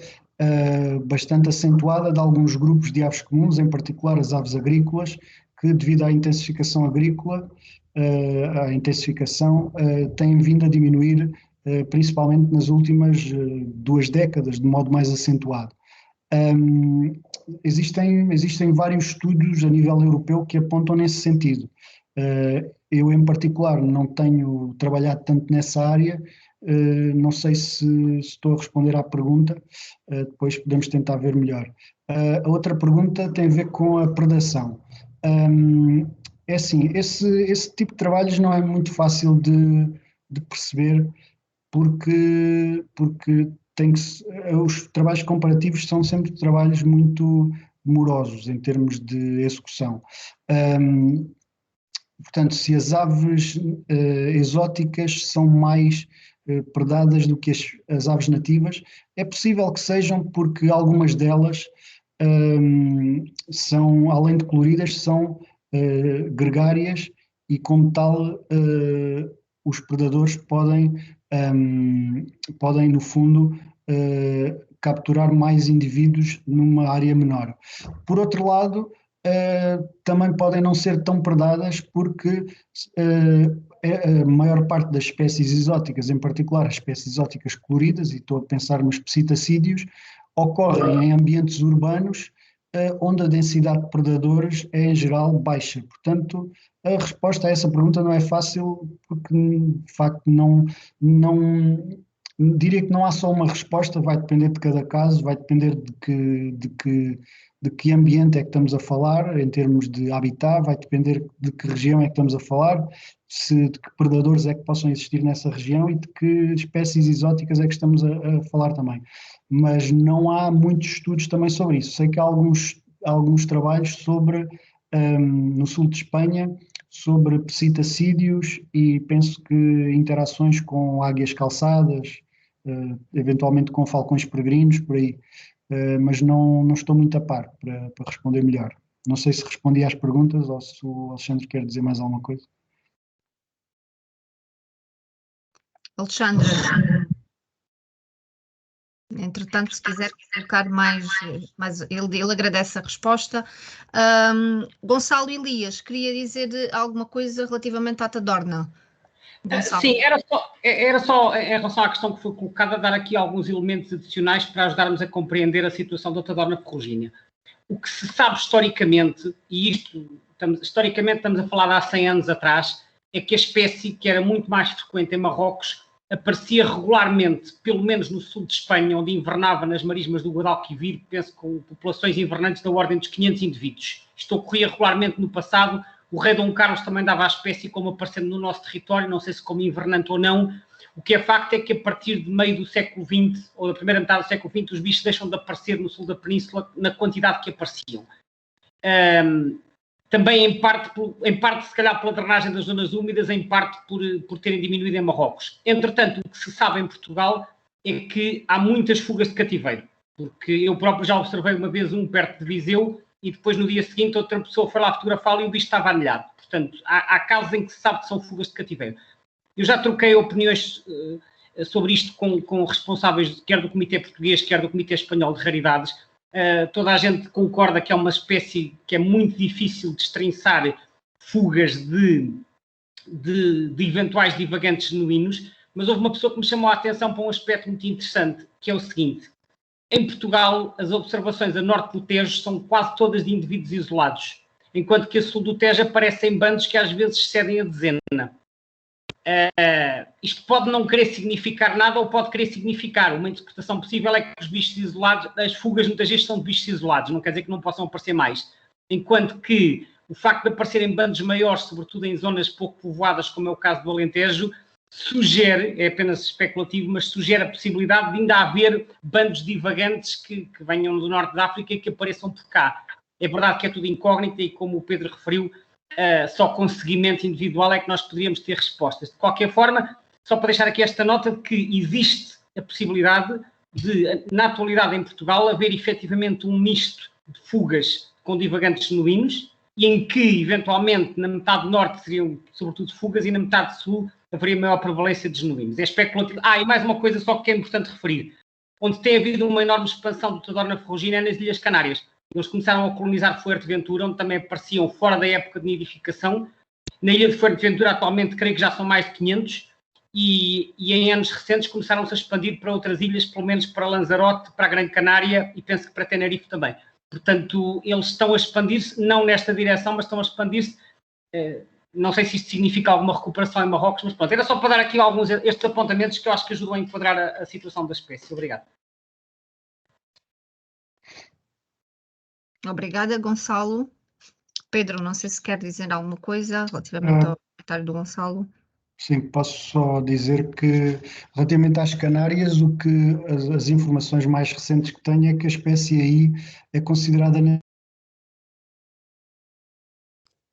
bastante acentuada de alguns grupos de aves comuns, em particular as aves agrícolas, que devido à intensificação agrícola, têm vindo a diminuir, principalmente nas últimas 2 décadas, de modo mais acentuado. Existem vários estudos a nível europeu que apontam nesse sentido. Eu, em particular, não tenho trabalhado tanto nessa área, não sei se estou a responder à pergunta, depois podemos tentar ver melhor. A outra pergunta tem a ver com a predação. É assim, esse tipo de trabalhos não é muito fácil de perceber, porque os trabalhos comparativos são sempre trabalhos muito morosos em termos de execução. Portanto, se as aves exóticas são mais predadas do que as aves nativas, é possível que sejam, porque algumas delas são, além de coloridas, são gregárias e, como tal, os predadores podem, no fundo, capturar mais indivíduos numa área menor. Por outro lado, também podem não ser tão predadas, porque a maior parte das espécies exóticas, em particular as espécies exóticas coloridas, e estou a pensar nos psitacídeos, ocorrem em ambientes urbanos onde a densidade de predadores é, em geral, baixa. Portanto, a resposta a essa pergunta não é fácil, porque, de facto, não diria que não há só uma resposta, vai depender de cada caso, vai depender de que ambiente é que estamos a falar, em termos de habitat, vai depender de que região é que estamos a falar, de que predadores é que possam existir nessa região e de que espécies exóticas é que estamos a falar também. Mas não há muitos estudos também sobre isso. Sei que há alguns trabalhos sobre, no sul de Espanha, sobre psitacídeos e penso que interações com águias calçadas, eventualmente com falcões peregrinos, por aí. Mas não estou muito a par para responder melhor. Não sei se respondi às perguntas ou se o Alexandre quer dizer mais alguma coisa. Alexandre, entretanto, se quiser colocar mais ele agradece a resposta. Gonçalo Elias, queria dizer alguma coisa relativamente à Tadorna? Gonçalo. Sim, era só em relação à questão que foi colocada, dar aqui alguns elementos adicionais para ajudarmos a compreender a situação da Tadorna ferrugínea. O que se sabe historicamente, e historicamente estamos a falar de há 100 anos atrás, é que a espécie, que era muito mais frequente em Marrocos, aparecia regularmente, pelo menos no sul de Espanha, onde invernava nas marismas do Guadalquivir, penso com populações invernantes da ordem dos 500 indivíduos. Isto ocorria regularmente no passado. O rei Dom Carlos também dava a espécie como aparecendo no nosso território, não sei se como invernante ou não. O que é facto é que a partir de meio do século XX, ou da primeira metade do século XX, os bichos deixam de aparecer no sul da península na quantidade que apareciam. Também em parte se calhar pela drenagem das zonas úmidas, em parte por terem diminuído em Marrocos. Entretanto, o que se sabe em Portugal é que há muitas fugas de cativeiro, porque eu próprio já observei uma vez um perto de Viseu e depois no dia seguinte outra pessoa foi lá fotografá-lo e o bicho estava anelhado. Portanto, há casos em que se sabe que são fugas de cativeiro. Eu já troquei opiniões sobre isto com responsáveis quer do Comitê Português, quer do Comitê Espanhol de Raridades. Toda a gente concorda que é uma espécie que é muito difícil de destrinçar fugas de eventuais divagantes genuínos, mas houve uma pessoa que me chamou a atenção para um aspecto muito interessante, que é o seguinte: em Portugal, as observações a norte do Tejo são quase todas de indivíduos isolados, enquanto que a sul do Tejo aparecem bandos que às vezes excedem a dezena. Isto pode não querer significar nada ou pode querer significar. Uma interpretação possível é que os bichos isolados, as fugas muitas vezes são de bichos isolados, não quer dizer que não possam aparecer mais. Enquanto que o facto de aparecerem bandos maiores, sobretudo em zonas pouco povoadas, como é o caso do Alentejo, sugere, é apenas especulativo, mas sugere a possibilidade de ainda haver bandos divagantes que venham do norte da África e que apareçam por cá. É verdade que é tudo incógnito e, como o Pedro referiu, só com seguimento individual é que nós poderíamos ter respostas. De qualquer forma, só para deixar aqui esta nota de que existe a possibilidade de, na atualidade em Portugal, haver efetivamente um misto de fugas com divagantes genuínos e em que, eventualmente, na metade norte seriam, sobretudo, fugas e na metade sul haveria maior prevalência de genuínos. É especulativo. E mais uma coisa só que é importante referir. Onde tem havido uma enorme expansão do Tadorna ferrugínea é nas Ilhas Canárias. Eles começaram a colonizar Fuerteventura, onde também apareciam fora da época de nidificação. Na ilha de Fuerteventura, atualmente, creio que já são mais de 500, e em anos recentes começaram-se a expandir para outras ilhas, pelo menos para Lanzarote, para a Grande Canária e penso que para Tenerife também. Portanto, eles estão a expandir-se, não nesta direção, mas estão a expandir-se. Não sei se isto significa alguma recuperação em Marrocos, mas pronto, era só para dar aqui estes apontamentos que eu acho que ajudam a enquadrar a situação da espécie. Obrigado. Obrigada, Gonçalo. Pedro, não sei se quer dizer alguma coisa relativamente ao comentário do Gonçalo. Sim, posso só dizer que, relativamente às Canárias, o que as informações mais recentes que tenho é que a espécie aí é considerada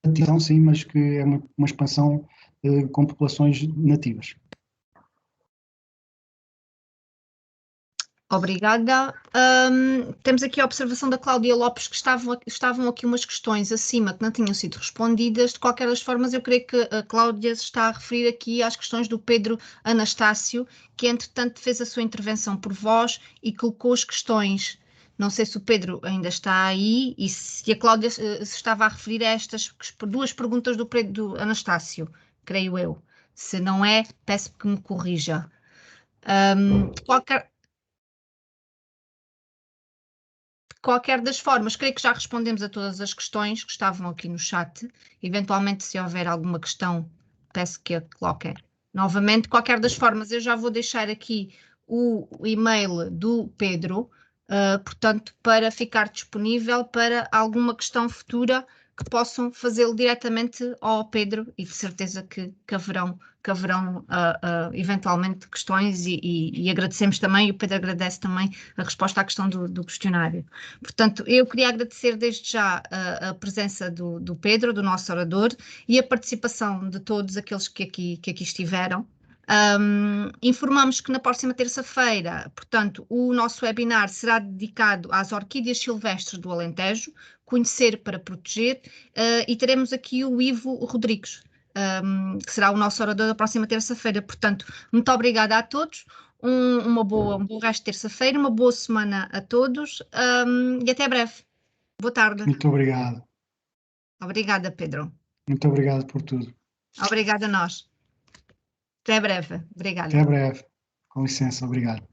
atenção, sim, mas que é uma expansão com populações nativas. Obrigada. Temos aqui a observação da Cláudia Lopes, que estavam aqui umas questões acima que não tinham sido respondidas. De qualquer das formas, eu creio que a Cláudia se está a referir aqui às questões do Pedro Anastácio, que entretanto fez a sua intervenção por voz e colocou as questões. Não sei se o Pedro ainda está aí e se a Cláudia se estava a referir a estas duas perguntas do Pedro Anastácio, creio eu. Se não é, peço que me corrija. De qualquer das formas, creio que já respondemos a todas as questões que estavam aqui no chat. Eventualmente, se houver alguma questão, peço que a coloquem novamente. De qualquer das formas, eu já vou deixar aqui o e-mail do Pedro, portanto, para ficar disponível para alguma questão futura que possam fazê-lo diretamente ao Pedro, e de certeza que haverão eventualmente questões e agradecemos também, e o Pedro agradece também a resposta à questão do questionário. Portanto, eu queria agradecer desde já a presença do Pedro, do nosso orador, e a participação de todos aqueles que aqui estiveram. Informamos que na próxima terça-feira, portanto, o nosso webinar será dedicado às orquídeas silvestres do Alentejo, conhecer para proteger, e teremos aqui o Ivo Rodrigues, que será o nosso orador da próxima terça-feira. Portanto, muito obrigada a todos, um bom resto de terça-feira, uma boa semana a todos, e até breve. Boa tarde. Muito obrigado. Obrigada, Pedro. Muito obrigado por tudo. Obrigada a nós. Até breve. Obrigada. Até breve. Com licença, obrigado.